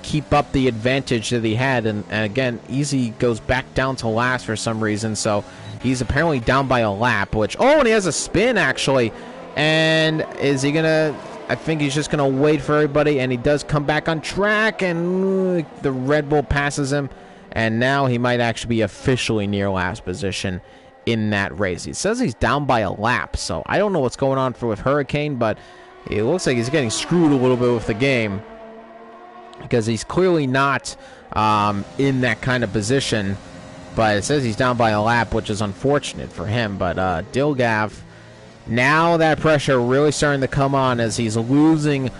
keep up the advantage that he had. And again, Easy goes back down to last for some reason, so he's apparently down by a lap, which... Oh, and he has a spin, actually. And is he going to... I think he's just going to wait for everybody, and he does come back on track, and the Red Bull passes him, and now he might actually be officially near last position in that race. He says he's down by a lap, so I don't know what's going on with Hurricane, but it looks like he's getting screwed a little bit with the game because he's clearly not in that kind of position, but it says he's down by a lap, which is unfortunate for him, but Dilgaff... Now that pressure really starting to come on as he's losing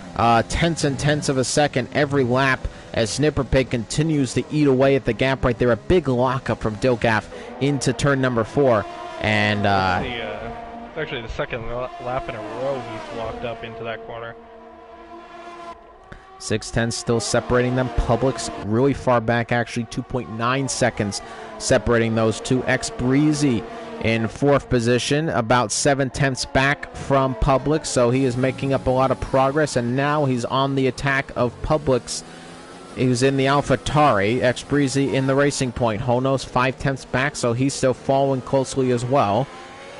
tenths and tenths of a second every lap as Snipper Pig continues to eat away at the gap right there. A big lockup from Dilgaff into turn number 4. And actually the second lap in a row he's locked up into that corner. 6:10 still separating them. Publix really far back, actually 2.9 seconds separating those two. Breezy in 4th position, about 7/10 back from Publix, so he is making up a lot of progress, and now he's on the attack of Publix. He was in the AlphaTauri. Breezy in the Racing Point. Honos 5/10 back, so he's still following closely as well.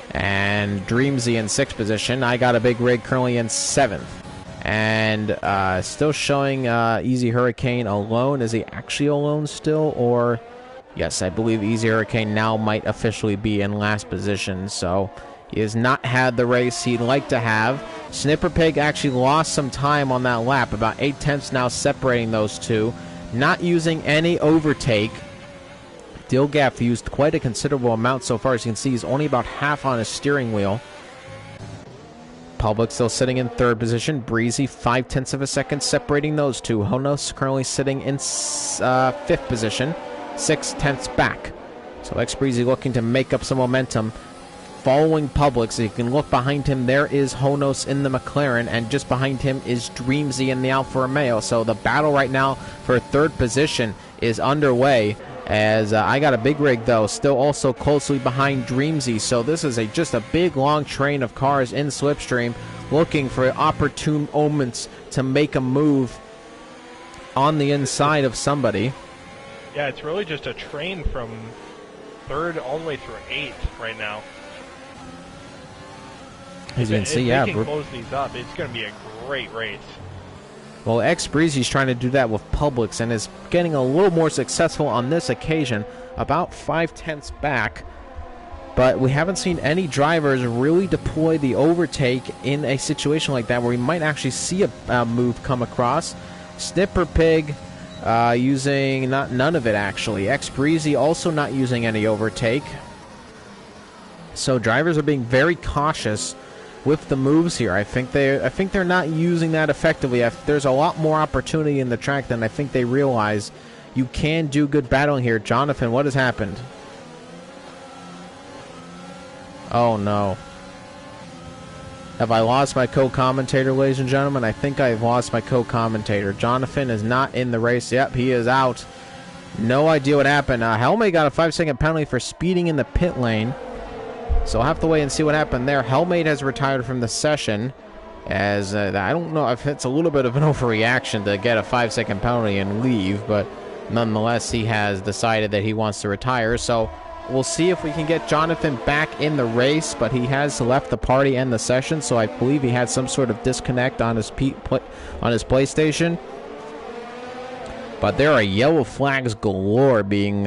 And Dreamsy in 6th position. I got a Big Rig currently in 7th. And still showing Easy Hurricane alone. Is he actually alone still, or... Yes, I believe Easy Hurricane now might officially be in last position, so he has not had the race he'd like to have. Snipper Pig actually lost some time on that lap, about 8/10 now separating those two. Not using any overtake. Dilgaff used quite a considerable amount so far. As you can see, he's only about half on his steering wheel. Public still sitting in 3rd position. Breezy, 5/10 of a second separating those two. Honos currently sitting in 5th position. 6/10 back. So Breezy looking to make up some momentum following Publix. So you can look behind him. There is Honos in the McLaren, and just behind him is Dreamsy in the Alfa Romeo. So the battle right now for 3rd position is underway as I got a Big Rig, though, still also closely behind Dreamsy. So this is just a big, long train of cars in Slipstream looking for opportune moments to make a move on the inside of somebody. Yeah, it's really just a train from 3rd all the way through 8th right now. As you can see, if they can close these up, it's going to be a great race. Well, Breezy's trying to do that with Publix and is getting a little more successful on this occasion, about 5/10 back. But we haven't seen any drivers really deploy the overtake in a situation like that where we might actually see a move come across. Snipper Pig... using none of it, actually. Breezy also not using any overtake. So drivers are being very cautious with the moves here. I think they're not using that effectively. There's a lot more opportunity in the track than I think they realize. You can do good battling here. Jonathan, what has happened? Oh no. Have I lost my co-commentator, ladies and gentlemen? I think I've lost my co-commentator. Jonathan is not in the race. Yep, he is out. No idea what happened. Helme got a 5-second penalty for speeding in the pit lane. So I'll have to wait and see what happened there. Helmate has retired from the session. As I don't know if it's a little bit of an overreaction to get a 5-second penalty and leave. But nonetheless, he has decided that he wants to retire. So... we'll see if we can get Jonathan back in the race, but he has left the party and the session, so I believe he had some sort of disconnect on his PlayStation. But there are yellow flags galore being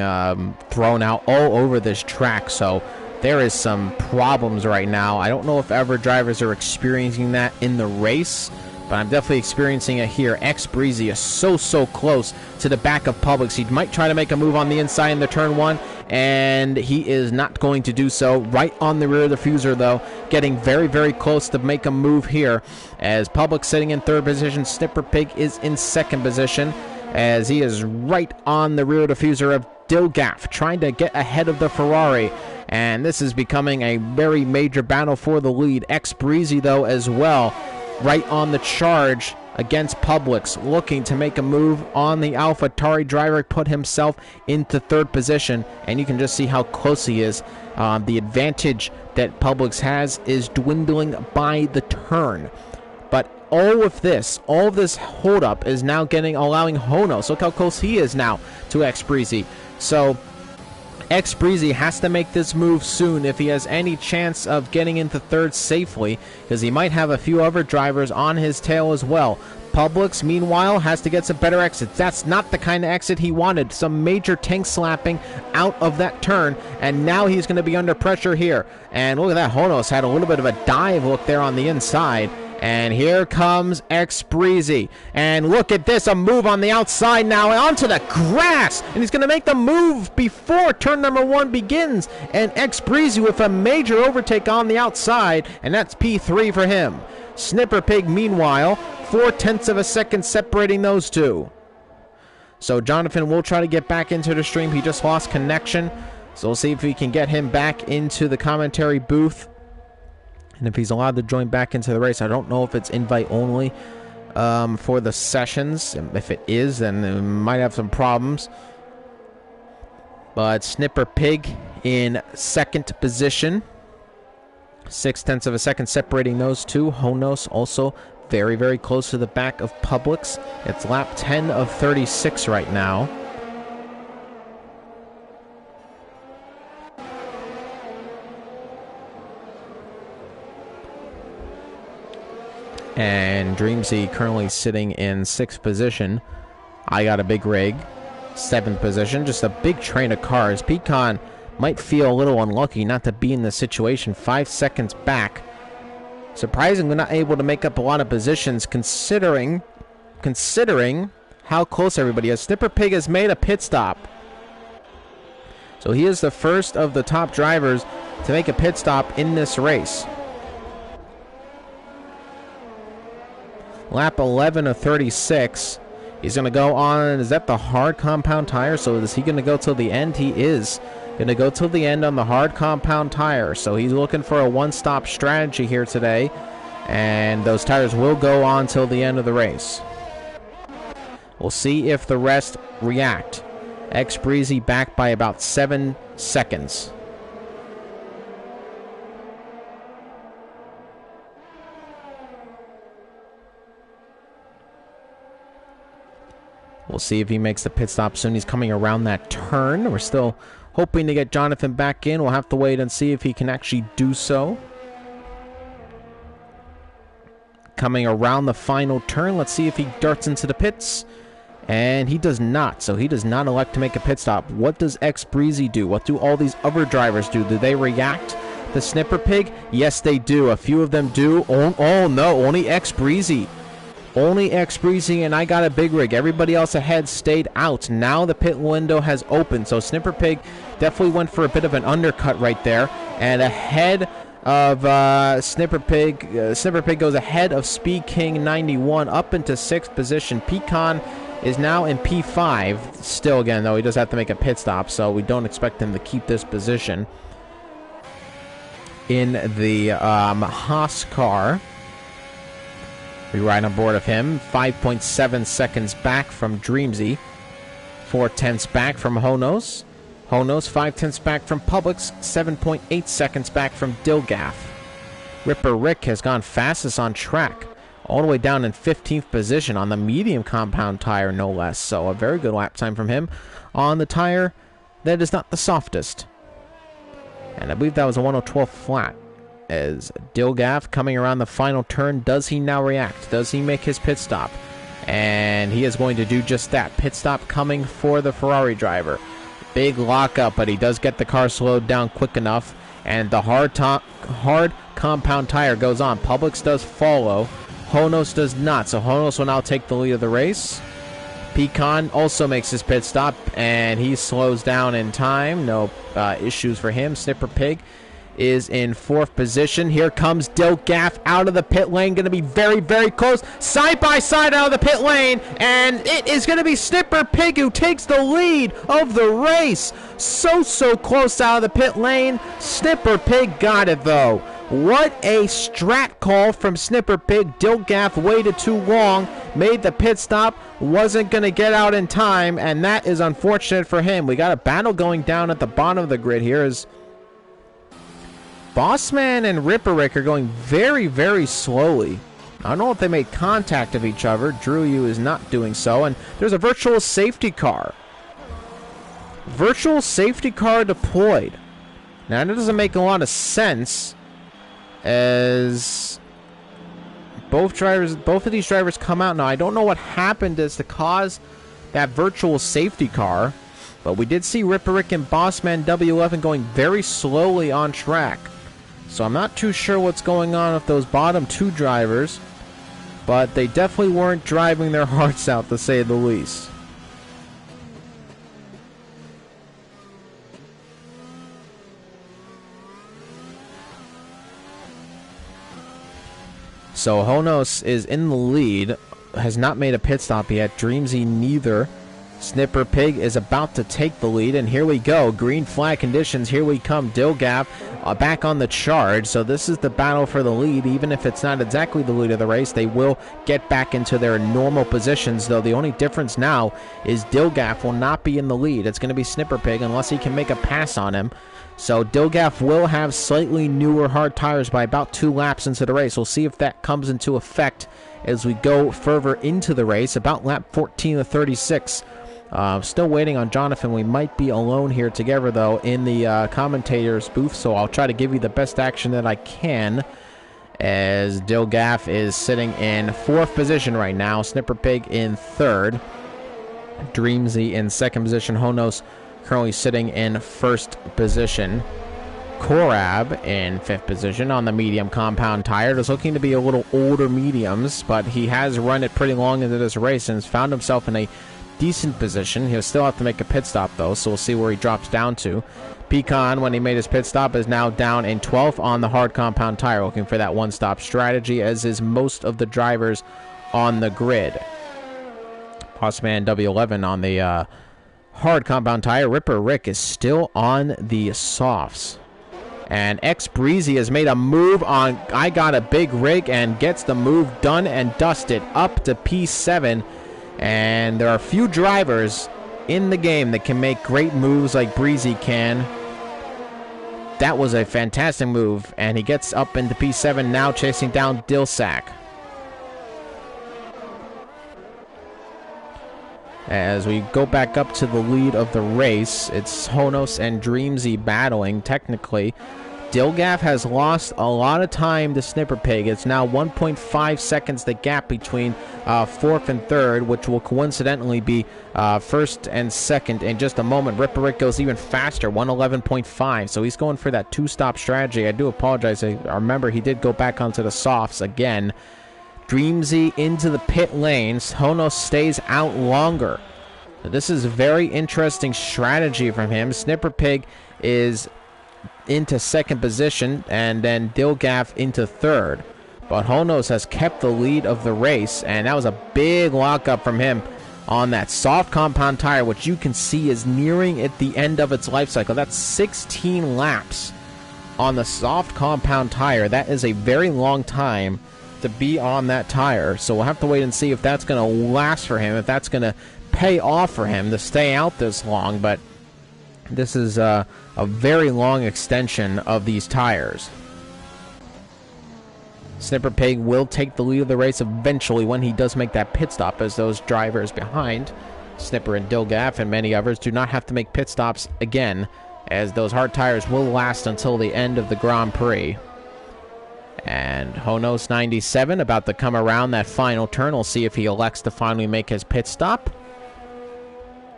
thrown out all over this track, so there is some problems right now. I don't know if ever drivers are experiencing that in the race, but I'm definitely experiencing it here. Breezy is so close to the back of Publix. He might try to make a move on the inside in the turn 1, and he is not going to do so. Right on the rear diffuser, though, getting very, very close to make a move here. As Public sitting in third position, Snipper Pig is in second position, as he is right on the rear diffuser of Dilgaff, trying to get ahead of the Ferrari. And this is becoming a very major battle for the lead. Breezy, though, as well, right on the charge against Publix, looking to make a move on the AlphaTauri driver, put himself into third position, and you can just see how close he is. The advantage that Publix has is dwindling by the turn. But all of this holdup is now allowing Honos. Look how close he is now to Breezy. So Breezy has to make this move soon if he has any chance of getting into third safely, because he might have a few other drivers on his tail as well. Publix, meanwhile, has to get some better exits. That's not the kind of exit he wanted. Some major tank slapping out of that turn, and now he's going to be under pressure here. And look at that, Honos had a little bit of a dive look there on the inside. And here comes Breezy. And look at this, a move on the outside now onto the grass. And he's going to make the move before turn number 1 begins. And Breezy with a major overtake on the outside. And that's P3 for him. Snipper Pig, meanwhile, 0.4 of a second separating those two. So Jonathan will try to get back into the stream. He just lost connection. So we'll see if we can get him back into the commentary booth. And if he's allowed to join back into the race, I don't know if it's invite only for the sessions. If it is, then it might have some problems. But Snipper Pig in second position. 0.6 of a second separating those two. Honos also very, very close to the back of Publix. It's lap 10 of 36 right now. And Dreamsy currently sitting in 6th position. I got a big rig, 7th position. Just a big train of cars. Pecan might feel a little unlucky not to be in this situation. 5 seconds back. Surprisingly not able to make up a lot of positions considering how close everybody is. Snipper Pig has made a pit stop. So he is the first of the top drivers to make a pit stop in this race. Lap 11 of 36. He's going to go on, is that the hard compound tire? So is he going to go till the end? He is going to go till the end on the hard compound tire. So he's looking for a one-stop strategy here today. And those tires will go on till the end of the race. We'll see if the rest react. Breezy back by about 7 seconds. We'll see if he makes the pit stop soon. He's coming around that turn. We're still hoping to get Jonathan back in. We'll have to wait and see if he can actually do so. Coming around the final turn. Let's see if he darts into the pits. And he does not. So he does not elect to make a pit stop. What does Breezy do? What do all these other drivers do? Do they react to Snipper Pig? Yes, they do. A few of them do. Oh no, only Breezy. Only Breezy, and I got a big rig. Everybody else ahead stayed out. Now the pit window has opened, so Snipper Pig definitely went for a bit of an undercut right there. And ahead of Snipper Pig goes ahead of Speed King 91 up into 6th position. Pecan is now in P5. Still, again, though, he does have to make a pit stop, so we don't expect him to keep this position. In the Haas car. We ride on board of him. 5.7 seconds back from Dreamsy. 0.4 back from Honos. Honos 0.5 back from Publix. 7.8 seconds back from Dilgaff. Ripper Rick has gone fastest on track. All the way down in 15th position on the medium compound tire, no less. So a very good lap time from him on the tire that is not the softest. And I believe that was a 1:12 flat. As Dilgaff coming around the final turn, does he now react? Does he make his pit stop? And he is going to do just that. Pit stop coming for the Ferrari driver. Big lockup, but he does get the car slowed down quick enough. And the hard compound tire goes on. Publix does follow. Honos does not. So Honos will now take the lead of the race. Pecan also makes his pit stop, and he slows down in time. No issues for him. Snipper Pig is in 4th position. Here comes Dill Gaff out of the pit lane. Going to be very, very close. Side by side out of the pit lane. And it is going to be Snipper Pig who takes the lead of the race. So close out of the pit lane. Snipper Pig got it, though. What a strat call from Snipper Pig. Dill Gaff waited too long. Made the pit stop. Wasn't going to get out in time. And that is unfortunate for him. We got a battle going down at the bottom of the grid here as Bossman and Ripperick are going very, very slowly. I don't know if they made contact of each other. Drew is not doing so. And there's a virtual safety car. Virtual safety car deployed. Now, that doesn't make a lot of sense, as both of these drivers come out. Now, I don't know what happened as to cause that virtual safety car, but we did see Ripperick and Bossman W11 going very slowly on track. So I'm not too sure what's going on with those bottom 2 drivers, but they definitely weren't driving their hearts out, to say the least. So Honos is in the lead, has not made a pit stop yet. Dreamsy neither. Snipper Pig is about to take the lead, and here we go. Green flag conditions. Here we come. Dilgaf back on the charge. So this is the battle for the lead. Even if it's not exactly the lead of the race, they will get back into their normal positions, though the only difference now is Dilgaf will not be in the lead. It's going to be Snipper Pig unless he can make a pass on him. So Dilgaf will have slightly newer hard tires by about 2 laps into the race. We'll see if that comes into effect as we go further into the race, about lap 14 to 36. Still waiting on Jonathan. We might be alone here together, though, in the commentator's booth, so I'll try to give you the best action that I can, as Dilgaf is sitting in 4th position right now. Snipper Pig in 3rd. Dreamsy in 2nd position. Honos currently sitting in 1st position. Korab in 5th position on the medium compound tire. Is looking to be a little older mediums, but he has run it pretty long into this race and has found himself in a decent position. He'll still have to make a pit stop, though, so we'll see where he drops down to. Pecan, when he made his pit stop, is now down in 12th on the hard compound tire, looking for that one-stop strategy, as is most of the drivers on the grid. Bossman W11 on the hard compound tire. Ripper Rick is still on the softs. And X Breezy has made a move on I Got a Big Rig and gets the move done and dusted up to P7. And there are few drivers in the game that can make great moves like Breezy can. That was a fantastic move, and he gets up into P7 now, chasing down Dilsack. As we go back up to the lead of the race, it's Honos and Dreamsy battling, technically. Dilgaf has lost a lot of time to Snipper Pig. It's now 1.5 seconds the gap between 4th and 3rd, which will coincidentally be 1st and 2nd in just a moment. Ripper Rick goes even faster, 111.5, so he's going for that 2-stop strategy. I do apologize. I remember he did go back onto the softs again. Dreamsy into the pit lanes. Honos stays out longer. So this is a very interesting strategy from him. Snipper Pig is into 2nd position, and then Dilgaf into 3rd. But Honos has kept the lead of the race, and that was a big lockup from him on that soft compound tire, which you can see is nearing at the end of its life cycle. That's 16 laps on the soft compound tire. That is a very long time to be on that tire, so we'll have to wait and see if that's going to last for him, if that's going to pay off for him to stay out this long. But this is a very long extension of these tires. Snipper Pig will take the lead of the race eventually when he does make that pit stop, as those drivers behind Snipper and Dilgaf and many others do not have to make pit stops again, as those hard tires will last until the end of the Grand Prix. And Honos 97 about to come around that final turn. We'll see if he elects to finally make his pit stop.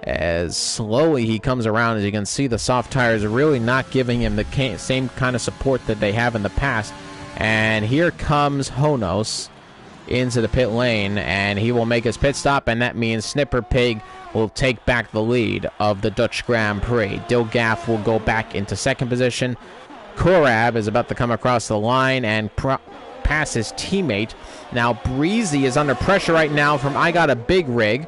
As slowly he comes around, as you can see, the soft tires are really not giving him the same kind of support that they have in the past. And here comes Honos into the pit lane, and he will make his pit stop, and that means Snipper Pig will take back the lead of the Dutch Grand Prix. Dilgaff will go back into second position. Korab is about to come across the line and pass his teammate. Now Breezy is under pressure right now from I Got a Big Rig.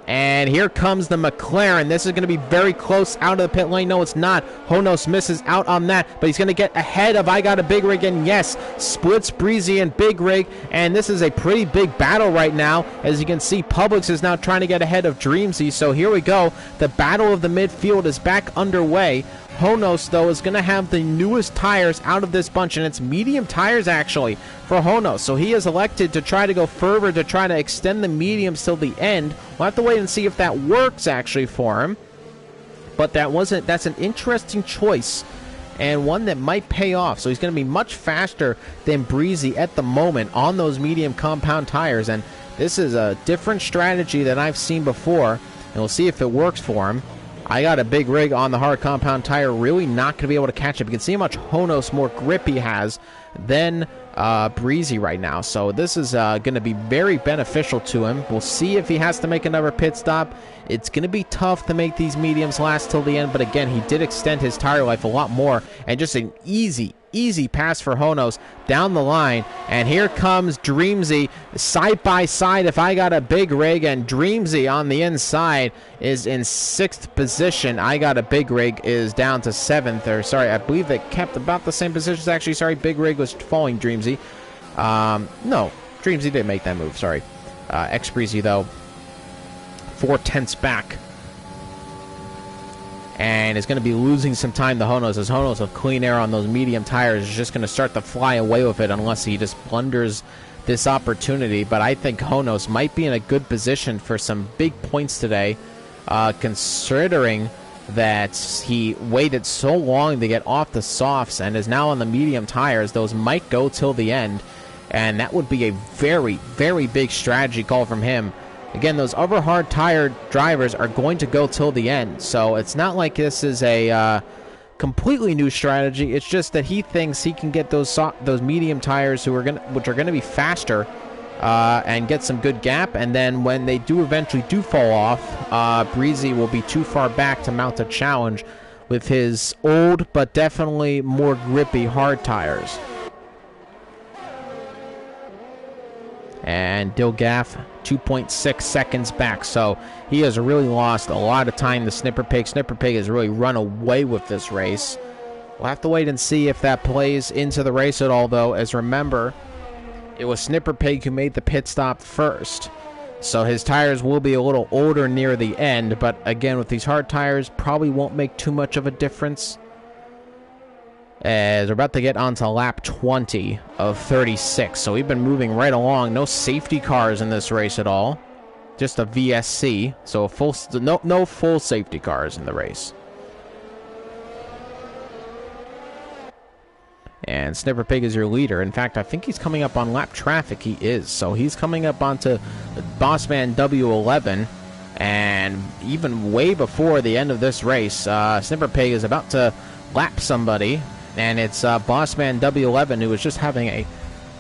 And here comes the McLaren. This is going to be very close out of the pit lane. No, it's not. Honos misses out on that, but he's going to get ahead of I Got a Big Rig, and yes, splits Breezy and Big Rig, and this is a pretty big battle right now. As you can see, Publix is now trying to get ahead of Dreamsy, so here we go. The battle of the midfield is back underway. Honos, though, is going to have the newest tires out of this bunch, and it's medium tires, actually, for Honos. So he has elected to try to go further to try to extend the mediums till the end. We'll have to wait and see if that works, actually, for him. But that's an interesting choice, and one that might pay off. So he's going to be much faster than Breezy at the moment on those medium compound tires, and this is a different strategy than I've seen before, and we'll see if it works for him. I Got a Big Rig on the hard compound tire, really not going to be able to catch up. You can see how much Honos more grip he has than Breezy right now. So this is going to be very beneficial to him. We'll see if he has to make another pit stop. It's going to be tough to make these mediums last till the end, but again, he did extend his tire life a lot more, and just an easy pass for Honos down the line. And here comes Dreamsy side by side. If I Got a Big Rig, and Dreamsy on the inside is in 6th position. I Got a Big Rig is down to 7th, or sorry, I believe they kept about the same positions. Actually, sorry, Big Rig was following Dreamsy. No, Dreamsy didn't make that move, sorry. X-Breezy, though, 4/10 back. And is going to be losing some time to Honos, as Honos with clean air on those medium tires is just going to start to fly away with it unless he just blunders this opportunity. But I think Honos might be in a good position for some big points today, considering that he waited so long to get off the softs and is now on the medium tires. Those might go till the end, and that would be a very, very big strategy call from him. Again, those other hard tire drivers are going to go till the end, so it's not like this is a completely new strategy. It's just that he thinks he can get those medium tires which are gonna be faster, and get some good gap. And then when they eventually fall off, Breezy will be too far back to mount a challenge with his old but definitely more grippy hard tires. And Dilgaff 2.6 seconds back, so he has really lost a lot of time to Snipper Pig. Snipper Pig has really run away with this race. We'll have to wait and see if that plays into the race at all, though, as remember, it was Snipper Pig who made the pit stop first. So his tires will be a little older near the end, but again, with these hard tires, probably won't make too much of a difference. As we're about to get onto lap 20 of 36. So we've been moving right along. No safety cars in this race at all. Just a VSC. So no full safety cars in the race. And Snipper Pig is your leader. In fact, I think he's coming up on lap traffic. He is. So he's coming up onto Bossman W11. And even way before the end of this race, Snipper Pig is about to lap somebody. And it's Bossman W11, who was just having a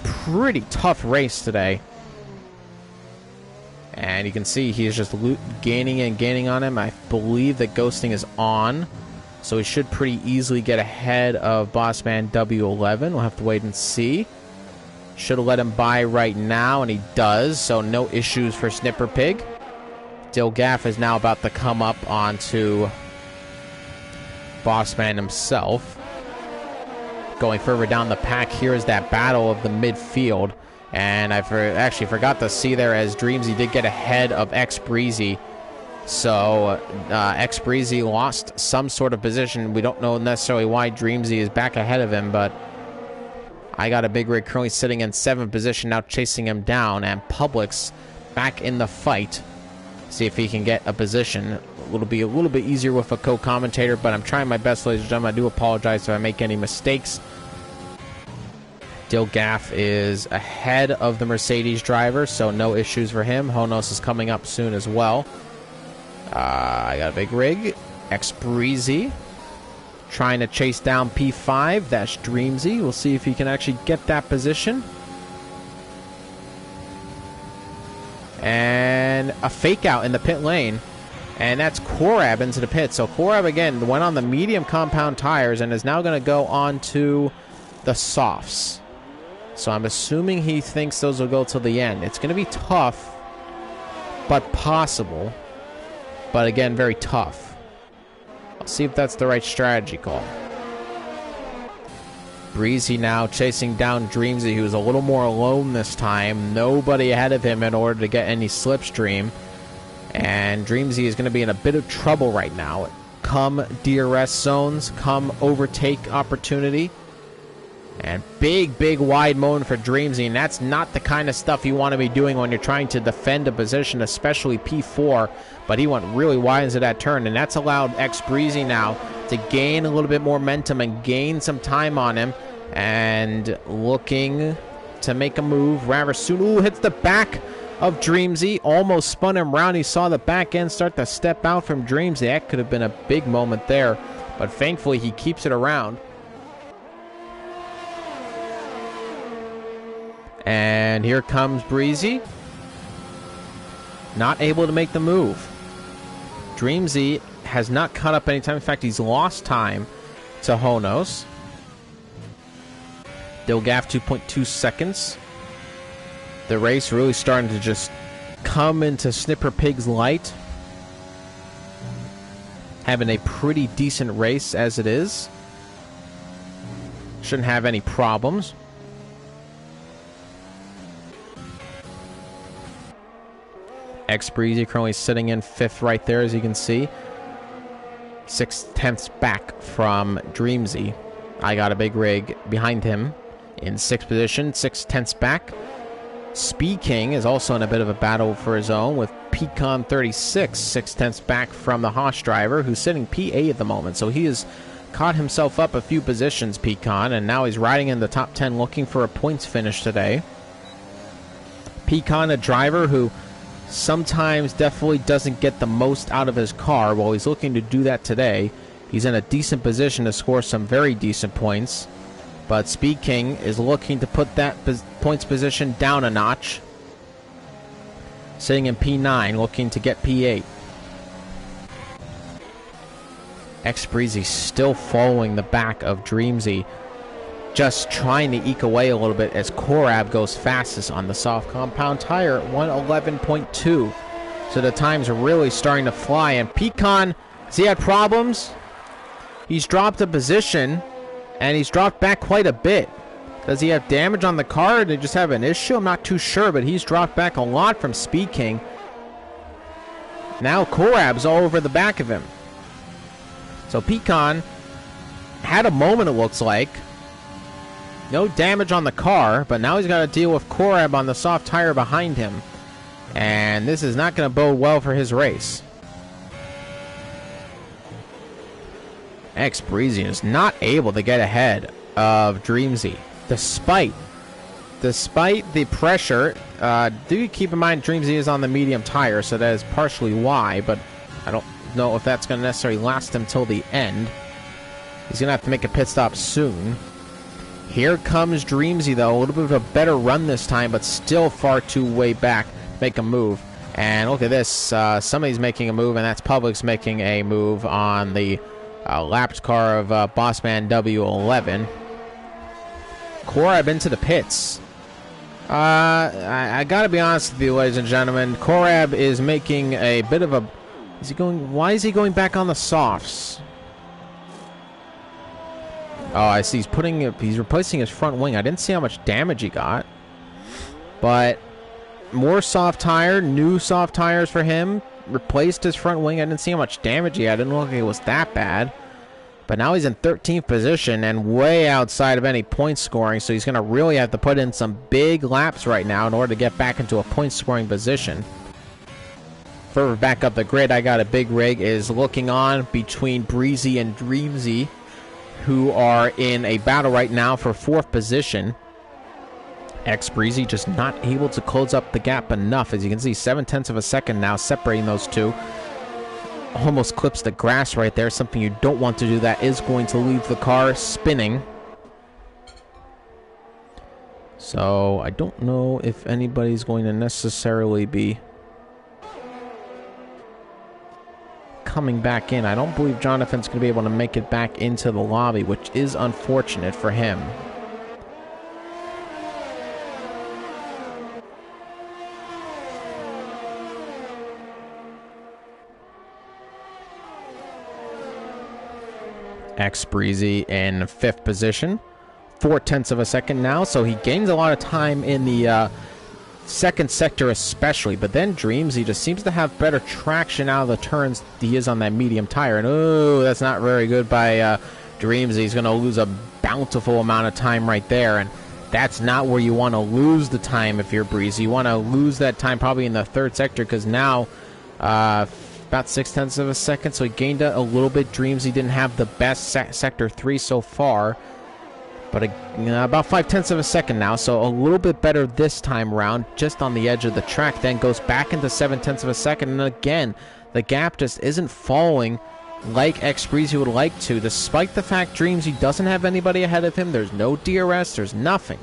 pretty tough race today. And you can see he's just gaining and gaining on him. I believe that ghosting is on, so he should pretty easily get ahead of Bossman W11. We'll have to wait and see. Should have let him by right now, and he does, so no issues for Snipper Pig. Dilgaff is now about to come up onto Bossman himself. Going further down the pack, here is that battle of the midfield. And I actually forgot to see there as Dreamsy did get ahead of X-Breezy. So X-Breezy lost some sort of position. We don't know necessarily why Dreamsy is back ahead of him, but I Got a Big Rig currently sitting in 7th position, now chasing him down. And Publix back in the fight. See if he can get a position. It'll be a little bit easier with a co-commentator, but I'm trying my best, ladies and gentlemen. I do apologize if I make any mistakes. Dilgaff is ahead of the Mercedes driver, so no issues for him. Honos is coming up soon as well. I Got a Big Rig. X-Breezy trying to chase down P5. That's Dreamsy. We'll see if he can actually get that position. And a fake out in the pit lane. And that's Korab into the pit. So Korab, again, went on the medium compound tires and is now going to go on to the softs. So I'm assuming he thinks those will go till the end. It's going to be tough, but possible. But again, very tough. I'll see if that's the right strategy call. Breezy now chasing down Dreamsy, who's a little more alone this time. Nobody ahead of him in order to get any slipstream. And Dreamsy is going to be in a bit of trouble right now. Come DRS zones, come overtake opportunity. And big wide moment for Dreamsy. And that's not the kind of stuff you want to be doing when you're trying to defend a position, especially P4. But he went really wide into that turn. And that's allowed Breezy now to gain a little bit more momentum and gain some time on him. And looking to make a move. Rather soon. Ooh, hits the back of Dreamsy. Almost spun him around. He saw the back end start to step out from Dreamsy. That could have been a big moment there. But thankfully, he keeps it around. And here comes Breezy. Not able to make the move. Dreamsy has not caught up any time. In fact, he's lost time to Honos. Dilgaff 2.2 seconds. The race really starting to just come into Snipper Pig's light. Having a pretty decent race as it is. Shouldn't have any problems. Breezy currently sitting in 5th right there, as you can see. 6/10ths back from Dreamsy. I got a big rig behind him in 6th position, 6/10ths back. Speed King is also in a bit of a battle for his own with Pecan 36, 6/10ths back from the Haas driver, who's sitting P8 at the moment. So he has caught himself up a few positions, Pecan, and now he's riding in the top 10 looking for a points finish today. Pecan, a driver who sometimes definitely doesn't get the most out of his car. While he's looking to do that today, he's in a decent position to score some very decent points. But Speed King is looking to put that points position down a notch. Sitting in P9, looking to get P8. Breezy still following the back of Dreamsy. Just trying to eke away a little bit as Korab goes fastest on the soft compound tire at 111.2. So the times are really starting to fly. And Pecan, has he had problems? He's dropped a position, and he's dropped back quite a bit. Does he have damage on the car, or did he just have an issue? I'm not too sure, but he's dropped back a lot from Speed King. Now Korab's all over the back of him. So Pecan had a moment, it looks like. No damage on the car, but now he's got to deal with Korab on the soft tire behind him. And this is not going to bode well for his race. Breezy is not able to get ahead of Dreamsy. Despite the pressure, do keep in mind Dreamsy is on the medium tire, so that is partially why, but I don't know if that's going to necessarily last him till the end. He's going to have to make a pit stop soon. Here comes Dreamsy, though. A little bit of a better run this time, but still far too way back to make a move. And look at this. Somebody's making a move, and that's Public's making a move on the lapped car of Bossman W11. Korab into the pits. I gotta be honest with you, ladies and gentlemen. Korab is making a bit of a... Why is he going back on the softs? Oh, I see. He's replacing his front wing. I didn't see how much damage he got. But more soft tire, new soft tires for him. Replaced his front wing. I didn't see how much damage he had. I didn't look like it was that bad. But now he's in 13th position and way outside of any point scoring. So he's going to really have to put in some big laps right now in order to get back into a point scoring position. Further back up the grid, I got a big rig is looking on between Breezy and Dreamsy, who are in a battle right now for 4th position. Breezy just not able to close up the gap enough. As you can see, 7/10ths of a second now separating those two. Almost clips the grass right there. Something you don't want to do. That is going to leave the car spinning. So I don't know if anybody's going to necessarily be coming back in. I don't believe Jonathan's going to be able to make it back into the lobby, which is unfortunate for him. Breezy in 5th position. 0.4 of a second now, so he gains a lot of time in the second sector especially, but then Dreamsy just seems to have better traction out of the turns he is on that medium tire, and oh, that's not very good by Dreamsy. He's going to lose a bountiful amount of time right there, and that's not where you want to lose the time if you're Breezy. You want to lose that time probably in the 3rd sector, because now about 0.6 of a second, so he gained a little bit. Dreamsy didn't have the best sector 3 so far, but about 0.5 of a second now, so a little bit better this time around, just on the edge of the track. Then goes back into 0.7 of a second, and again, the gap just isn't falling like Breezy would like to, despite the fact Dreamsy doesn't have anybody ahead of him. There's no DRS, there's nothing.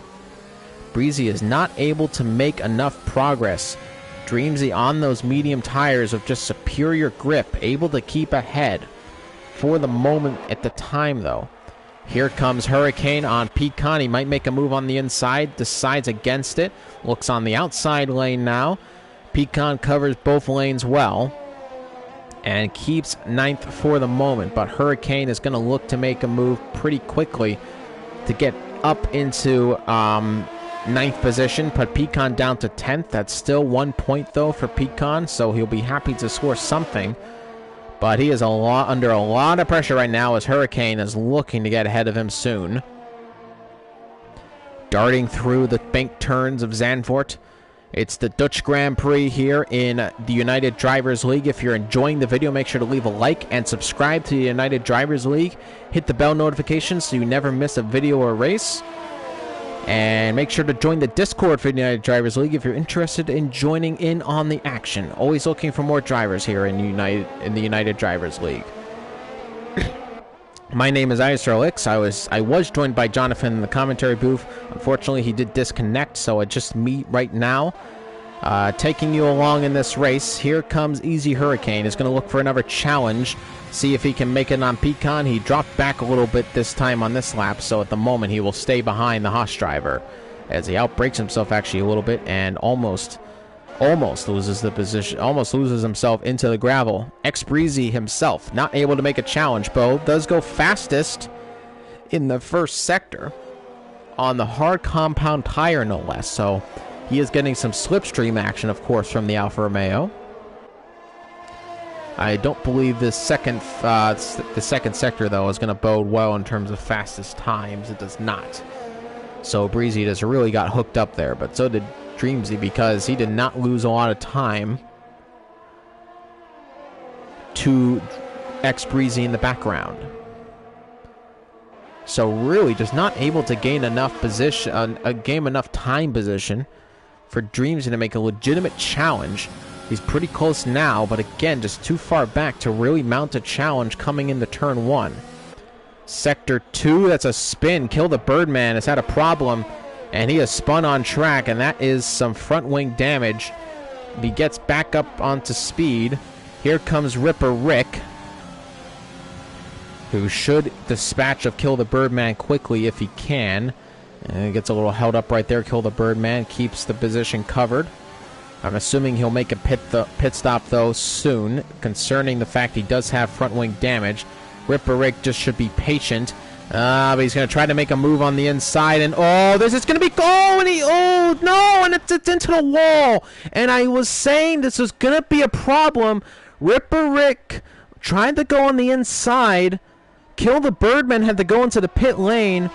Breezy is not able to make enough progress. Dreamsy on those medium tires of just superior grip, able to keep ahead for the moment at the time, though. Here comes Hurricane on Pecan. He might make a move on the inside, decides against it, looks on the outside lane now. Pecan covers both lanes well and keeps 9th for the moment, but Hurricane is going to look to make a move pretty quickly to get up into 9th position, put Pecan down to 10th. That's still 1 point, though, for Pecan, so he'll be happy to score something. But he is under a lot of pressure right now as Hurricane is looking to get ahead of him soon. Darting through the bank turns of Zandvoort. It's the Dutch Grand Prix here in the United Drivers League. If you're enjoying the video, make sure to leave a like and subscribe to the United Drivers League. Hit the bell notification so you never miss a video or race. And make sure to join the Discord for the United Drivers League if you're interested in joining in on the action. Always looking for more drivers here in the United Drivers League. My name is Iserlix. I was joined by Jonathan in the commentary booth. Unfortunately, he did disconnect, so it's just me right now. Taking you along in this race. Here comes Easy Hurricane. He's going to look for another challenge. See if he can make it on Pecan. He dropped back a little bit this time on this lap, so at the moment he will stay behind the Haas driver as he outbrakes himself actually a little bit and almost loses the position, almost loses himself into the gravel. Breezy himself not able to make a challenge. Bo does go fastest in the 1st sector on the hard compound tire, no less, so he is getting some slipstream action, of course, from the Alfa Romeo. I don't believe the second sector, though, is going to bode well in terms of fastest times. It does not. So Breezy just really got hooked up there, but so did Dreamsy, because he did not lose a lot of time to Breezy in the background. So really just not able to gain enough position, enough time position for Dreamsy to make a legitimate challenge. He's pretty close now, but again, just too far back to really mount a challenge coming into turn 1. Sector 2, that's a spin. Kill the Birdman has had a problem, and he has spun on track, and that is some front wing damage. He gets back up onto speed. Here comes Ripper Rick, who should dispatch of Kill the Birdman quickly if he can. And he gets a little held up right there. Kill the Birdman keeps the position covered. I'm assuming he'll make a pit stop, though, soon, concerning the fact he does have front wing damage. Ripper Rick just should be patient. But he's going to try to make a move on the inside, and oh, this is going to be, oh no, and it's into the wall. And I was saying this was going to be a problem. Ripper Rick tried to go on the inside. Kill the Birdman had to go into the pit lane,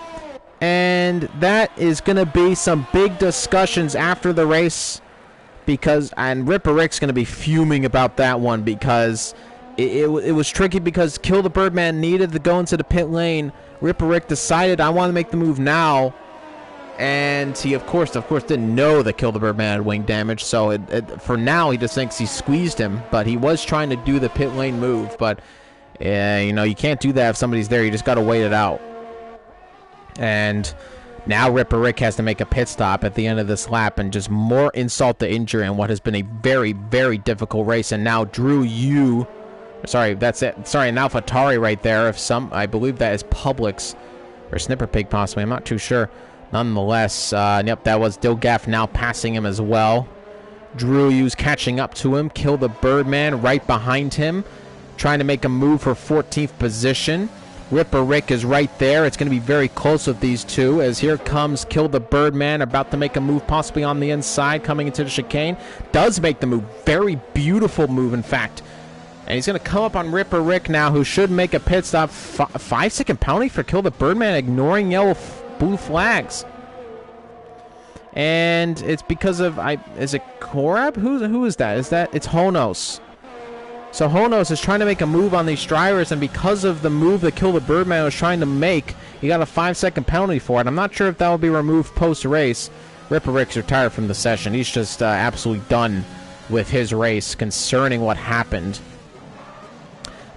and that is going to be some big discussions after the race, and Ripper Rick's going to be fuming about that one, because it was tricky, because Kill the Birdman needed to go into the pit lane. Ripper Rick decided, I want to make the move now, and he of course didn't know that Kill the Birdman had wing damage, so for now he just thinks he squeezed him, but he was trying to do the pit lane move. But you can't do that if somebody's there. You just got to wait it out. And now Ripper Rick has to make a pit stop at the end of this lap, and just more insult to injury in what has been a very, very difficult race. And now Drew, you Sorry, that's it. Sorry, an AlphaTauri right there. I believe that is Publix or Snipper Pig possibly. I'm not too sure. Nonetheless, yep, that was Dilgaff now passing him as well. Drew Hughes catching up to him. Kill the Birdman right behind him, trying to make a move for 14th position. Ripper Rick is right there. It's going to be very close with these two, as here comes Kill the Birdman, about to make a move possibly on the inside, coming into the chicane. Does make the move. Very beautiful move, in fact. And he's going to come up on Ripper Rick now, who should make a pit stop. 5-second penalty for Kill the Birdman, ignoring blue flags. And it's because of, is it Korab? Who is that? It's Honos. So Honos is trying to make a move on these drivers, and because of the move that Kill the Birdman was trying to make, he got a 5-second penalty for it. I'm not sure if that will be removed post-race. Ripper Rick's retired from the session. He's just absolutely done with his race concerning what happened.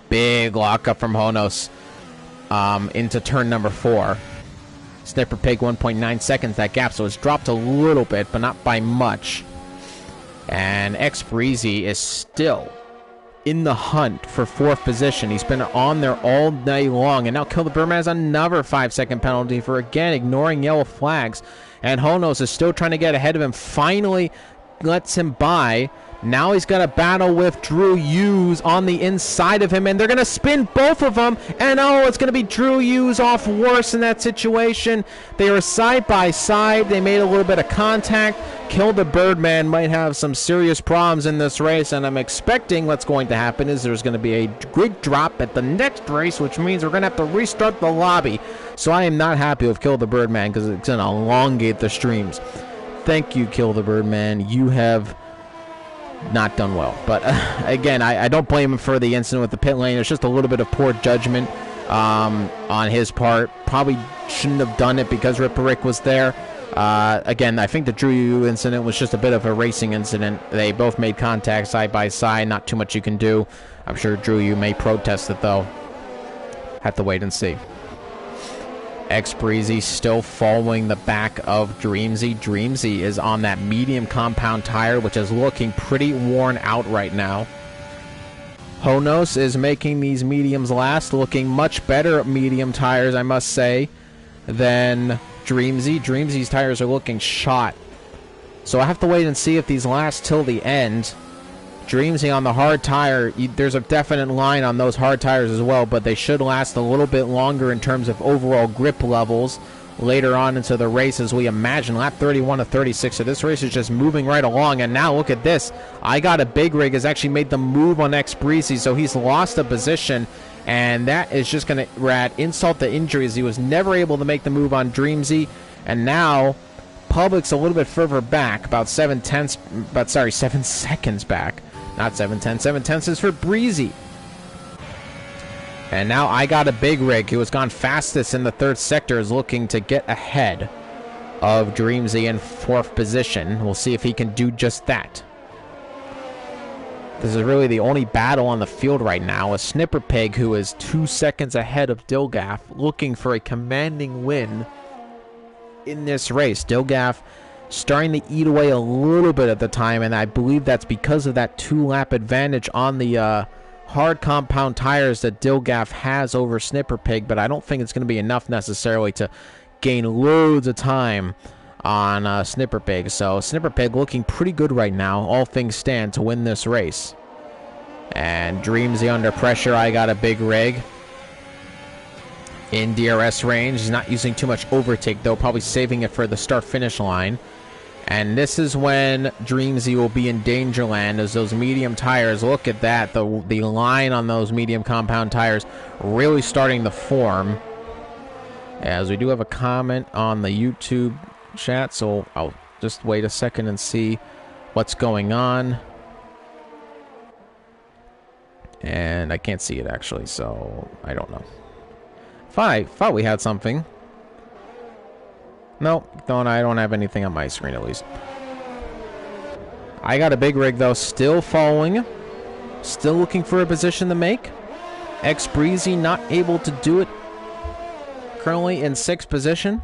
Big lockup from Honos into turn number 4. Snipper Pig 1.9 seconds, that gap, so it's dropped a little bit, but not by much. And Breezy is still in the hunt for 4th position. He's been on there all day long, and now Kill the Birdman has another 5-second penalty for, again, ignoring yellow flags. And Honos is still trying to get ahead of him, finally lets him by. Now he's got a battle with Drew Hughes on the inside of him, and they're going to spin both of them, and oh, it's going to be Drew Hughes off worse in that situation. They were side by side. They made a little bit of contact. Kill the Birdman might have some serious problems in this race, and I'm expecting what's going to happen is there's going to be a grid drop at the next race, which means we're going to have to restart the lobby. So I am not happy with Kill the Birdman because it's going to elongate the streams. Thank you, Kill the Birdman. You have not done well. But again, I don't blame him for the incident with the pit lane. It's just a little bit of poor judgment on his part. Probably shouldn't have done it because Ripper Rick was there. Again, I think the Drew Yu incident was just a bit of a racing incident. They both made contact side by side. Not too much you can do. I'm sure Drew Yu may protest it, though. Have to wait and see. Breezy still following the back of Dreamsy. Dreamsy is on that medium compound tire, which is looking pretty worn out right now. Honos is making these mediums last, looking much better at medium tires, I must say, than Dreamsy. Dreamsy's tires are looking shot. So I have to wait and see if these last till the end. Dreamsy on the hard tire, there's a definite line on those hard tires as well, but they should last a little bit longer in terms of overall grip levels later on into the race, as we imagine. Lap 31 to 36, so this race is just moving right along. And now look at this. I Got a Big Rig has actually made the move on Breezy, so he's lost a position, and that is just going to add insult to injury, as he was never able to make the move on Dreamsy. And now Public's a little bit further back, about 7 seconds back. Not 7/10. 7/10 is for Breezy. And now I Got a Big Rig, who has gone fastest in the 3rd sector, is looking to get ahead of Dreamsy in 4th position. We'll see if he can do just that. This is really the only battle on the field right now. A Snipper Pig, who is 2 seconds ahead of Dilgaff, looking for a commanding win in this race. Dilgaff starting to eat away a little bit at the time, and I believe that's because of that 2-lap advantage on the hard compound tires that Dilgaff has over Snipper Pig, but I don't think it's going to be enough necessarily to gain loads of time on Snipper Pig. So Snipper Pig looking pretty good right now, all things stand, to win this race. And Dreamsy under pressure. I Got a Big Rig in DRS range. He's not using too much overtake, though, probably saving it for the start-finish line. And this is when Dreamsy will be in danger land, as those medium tires, look at that, the line on those medium compound tires really starting to form. As we do have a comment on the YouTube chat, so I'll just wait a second and see what's going on. And I can't see it, actually, so I don't know. Thought we had something. Nope, I don't have anything on my screen, at least. I Got a Big Rig, though, still following. Still looking for a position to make. Breezy not able to do it. Currently in 6th position.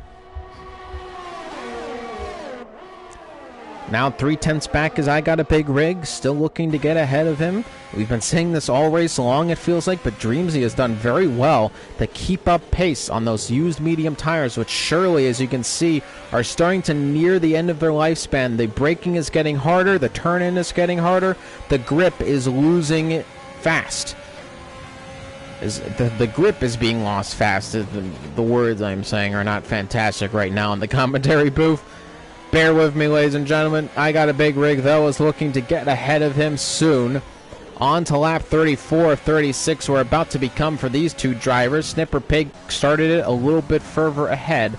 Now 3/10 back as I Got a Big Rig, still looking to get ahead of him. We've been saying this all race long, it feels like, but Dreamsy has done very well to keep up pace on those used medium tires, which surely, as you can see, are starting to near the end of their lifespan. The braking is getting harder, the turn-in is getting harder, the grip is losing it fast. The grip is being lost fast. The words I'm saying are not fantastic right now in the commentary booth. Bear with me, ladies and gentlemen. I Got a Big Rig, though, is looking to get ahead of him soon. On to lap 34, 36, we're about to become for these two drivers. Snipper Pig started it a little bit further ahead,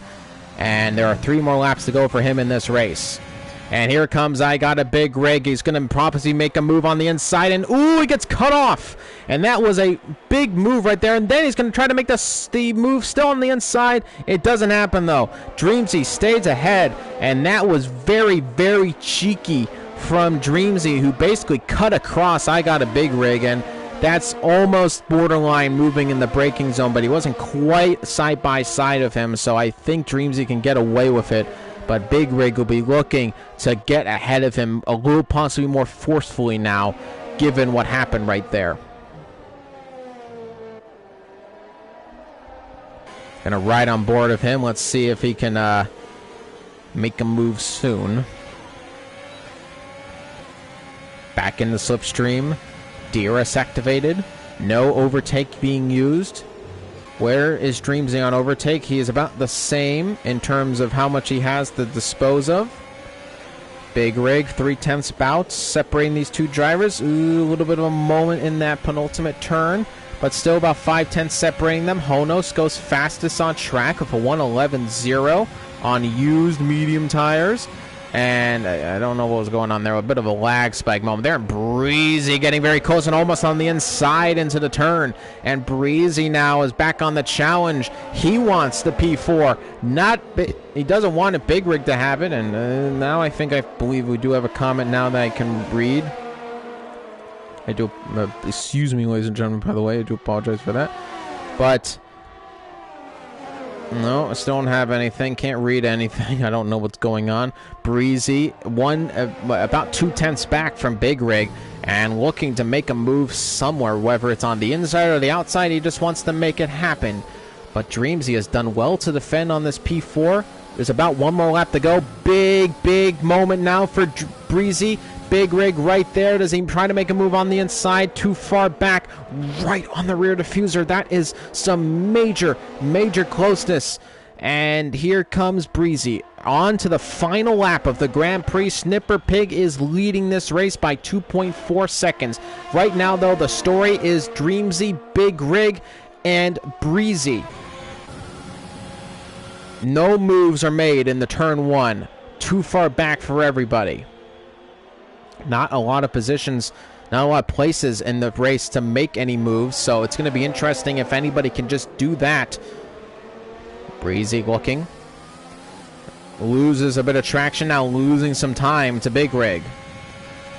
and there are 3 more laps to go for him in this race. And here comes I Got a Big Rig. He's going to probably make a move on the inside, and ooh, he gets cut off. And that was a big move right there. And then he's going to try to make the move still on the inside. It doesn't happen, though. Dreamsy stays ahead, and that was very, very cheeky from Dreamsy, who basically cut across I Got a Big Rig, and that's almost borderline moving in the braking zone, but he wasn't quite side by side of him, so I think Dreamsy can get away with it. But Big Rig will be looking to get ahead of him a little possibly more forcefully now, given what happened right there. Gonna ride on board of him. Let's see if he can make a move soon. Back in the slipstream. DRS activated. No overtake being used. Where is Dreamsy on overtake? He is about the same in terms of how much he has to dispose of. Big Rig, 3/10 bouts, separating these two drivers. Ooh, a little bit of a moment in that penultimate turn, but still about 5/10 separating them. Honos goes fastest on track with a 1:11.0 on used medium tires. And I don't know what was going on there. A bit of a lag spike moment there. Breezy getting very close and almost on the inside into the turn. And Breezy now is back on the challenge. He wants the P4. He doesn't want a Big Rig to have it. And now I believe we do have a comment now that I can read. I do, excuse me, ladies and gentlemen, by the way. I do apologize for that. But no, I still don't have anything. Can't read anything. I don't know what's going on. Breezy, about 2/10 back from Big Rig, and looking to make a move somewhere, whether it's on the inside or the outside. He just wants to make it happen. But Dreamsy has done well to defend on this P4. There's about 1 more lap to go. Big moment now for Breezy. Big Rig right there. Does he try to make a move on the inside? Too far back, right on the rear diffuser. That is some major closeness. And here comes Breezy. On to the final lap of the Grand Prix. Snipper Pig is leading this race by 2.4 seconds. Right now, though, the story is Dreamsy, Big Rig, and Breezy. No moves are made in the turn 1. Too far back for everybody. Not a lot of positions, not a lot of places in the race to make any moves, so it's going to be interesting if anybody can just do that. Breezy looking. Loses a bit of traction, now losing some time to Big Rig.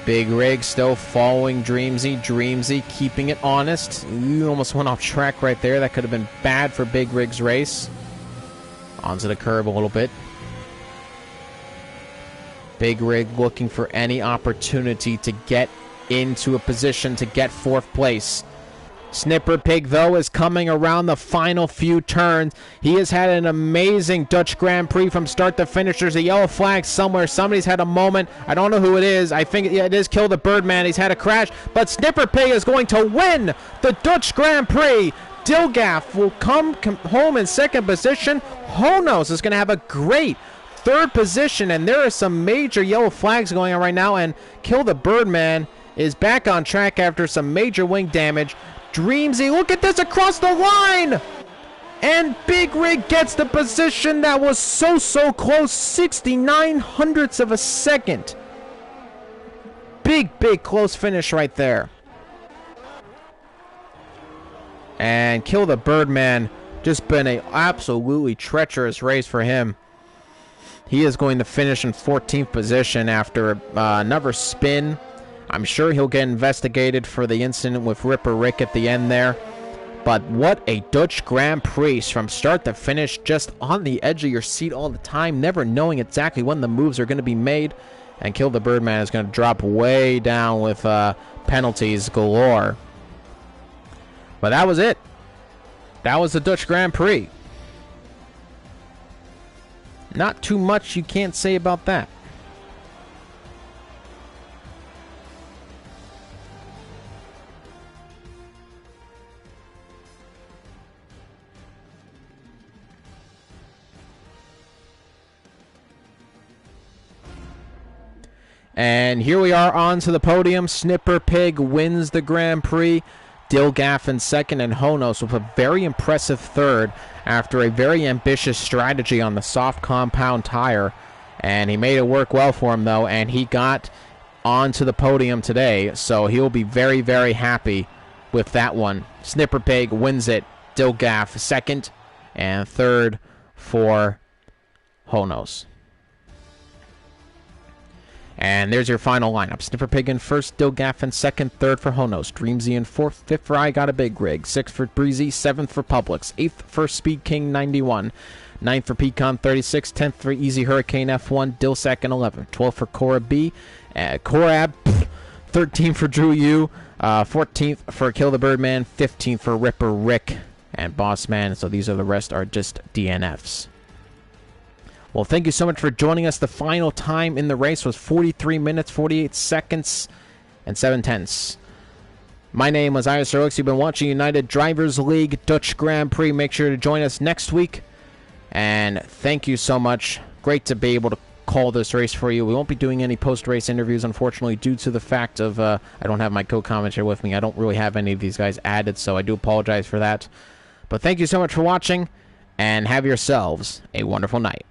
Big Rig still following Dreamsy. Dreamsy keeping it honest. Ooh, almost went off track right there. That could have been bad for Big Rig's race. Onto the curb a little bit. Big Rig looking for any opportunity to get into a position to get 4th place. Snipper Pig, though, is coming around the final few turns. He has had an amazing Dutch Grand Prix from start to finish. There's a yellow flag somewhere. Somebody's had a moment. I don't know who it is. I think it is Kill the Birdman. He's had a crash. But Snipper Pig is going to win the Dutch Grand Prix. Dilgaff will come home in 2nd position. Honos is going to have a great 3rd position, and there are some major yellow flags going on right now, and Kill the Birdman is back on track after some major wing damage. Dreamsy, look at this across the line! And Big Rig gets the position that was so close, 69 hundredths of a second. Big close finish right there. And Kill the Birdman, just been a absolutely treacherous race for him. He is going to finish in 14th position after another spin. I'm sure he'll get investigated for the incident with Ripper Rick at the end there. But what a Dutch Grand Prix from start to finish, just on the edge of your seat all the time, never knowing exactly when the moves are going to be made. And Kill the Birdman is going to drop way down with penalties galore. But that was it. That was the Dutch Grand Prix. Not too much you can't say about that. And here we are on to the podium. Snipper Pig wins the Grand Prix. Dilgaff in second, and Honos with a very impressive third after a very ambitious strategy on the soft compound tire. And he made it work well for him, though, and he got onto the podium today, so he'll be very, very happy with that one. Snipper Pig wins it. Dilgaff second, and third for Honos. And there's your final lineup. Snipper Pig in first, Dilgaff in second, third for Honos, Dreamzy in fourth, fifth for I Got a Big Rig, sixth for Breezy, seventh for Publix, eighth for Speed King 91, ninth for Pecan 36, 10th for Easy Hurricane F1, Dilsack in 11, 12th for Cora B, Corab, 13th for Drew U, 14th for Kill the Birdman, 15th for Ripper Rick, and Boss Man. So these are the rest are just DNFs. Well, thank you so much for joining us. The final time in the race was 43 minutes, 48 seconds, and 7/10. My name was Iris Erlich. You've been watching United Drivers League Dutch Grand Prix. Make sure to join us next week. And thank you so much. Great to be able to call this race for you. We won't be doing any post-race interviews, unfortunately, due to the fact of I don't have my co-commentator with me. I don't really have any of these guys added, so I do apologize for that. But thank you so much for watching, and have yourselves a wonderful night.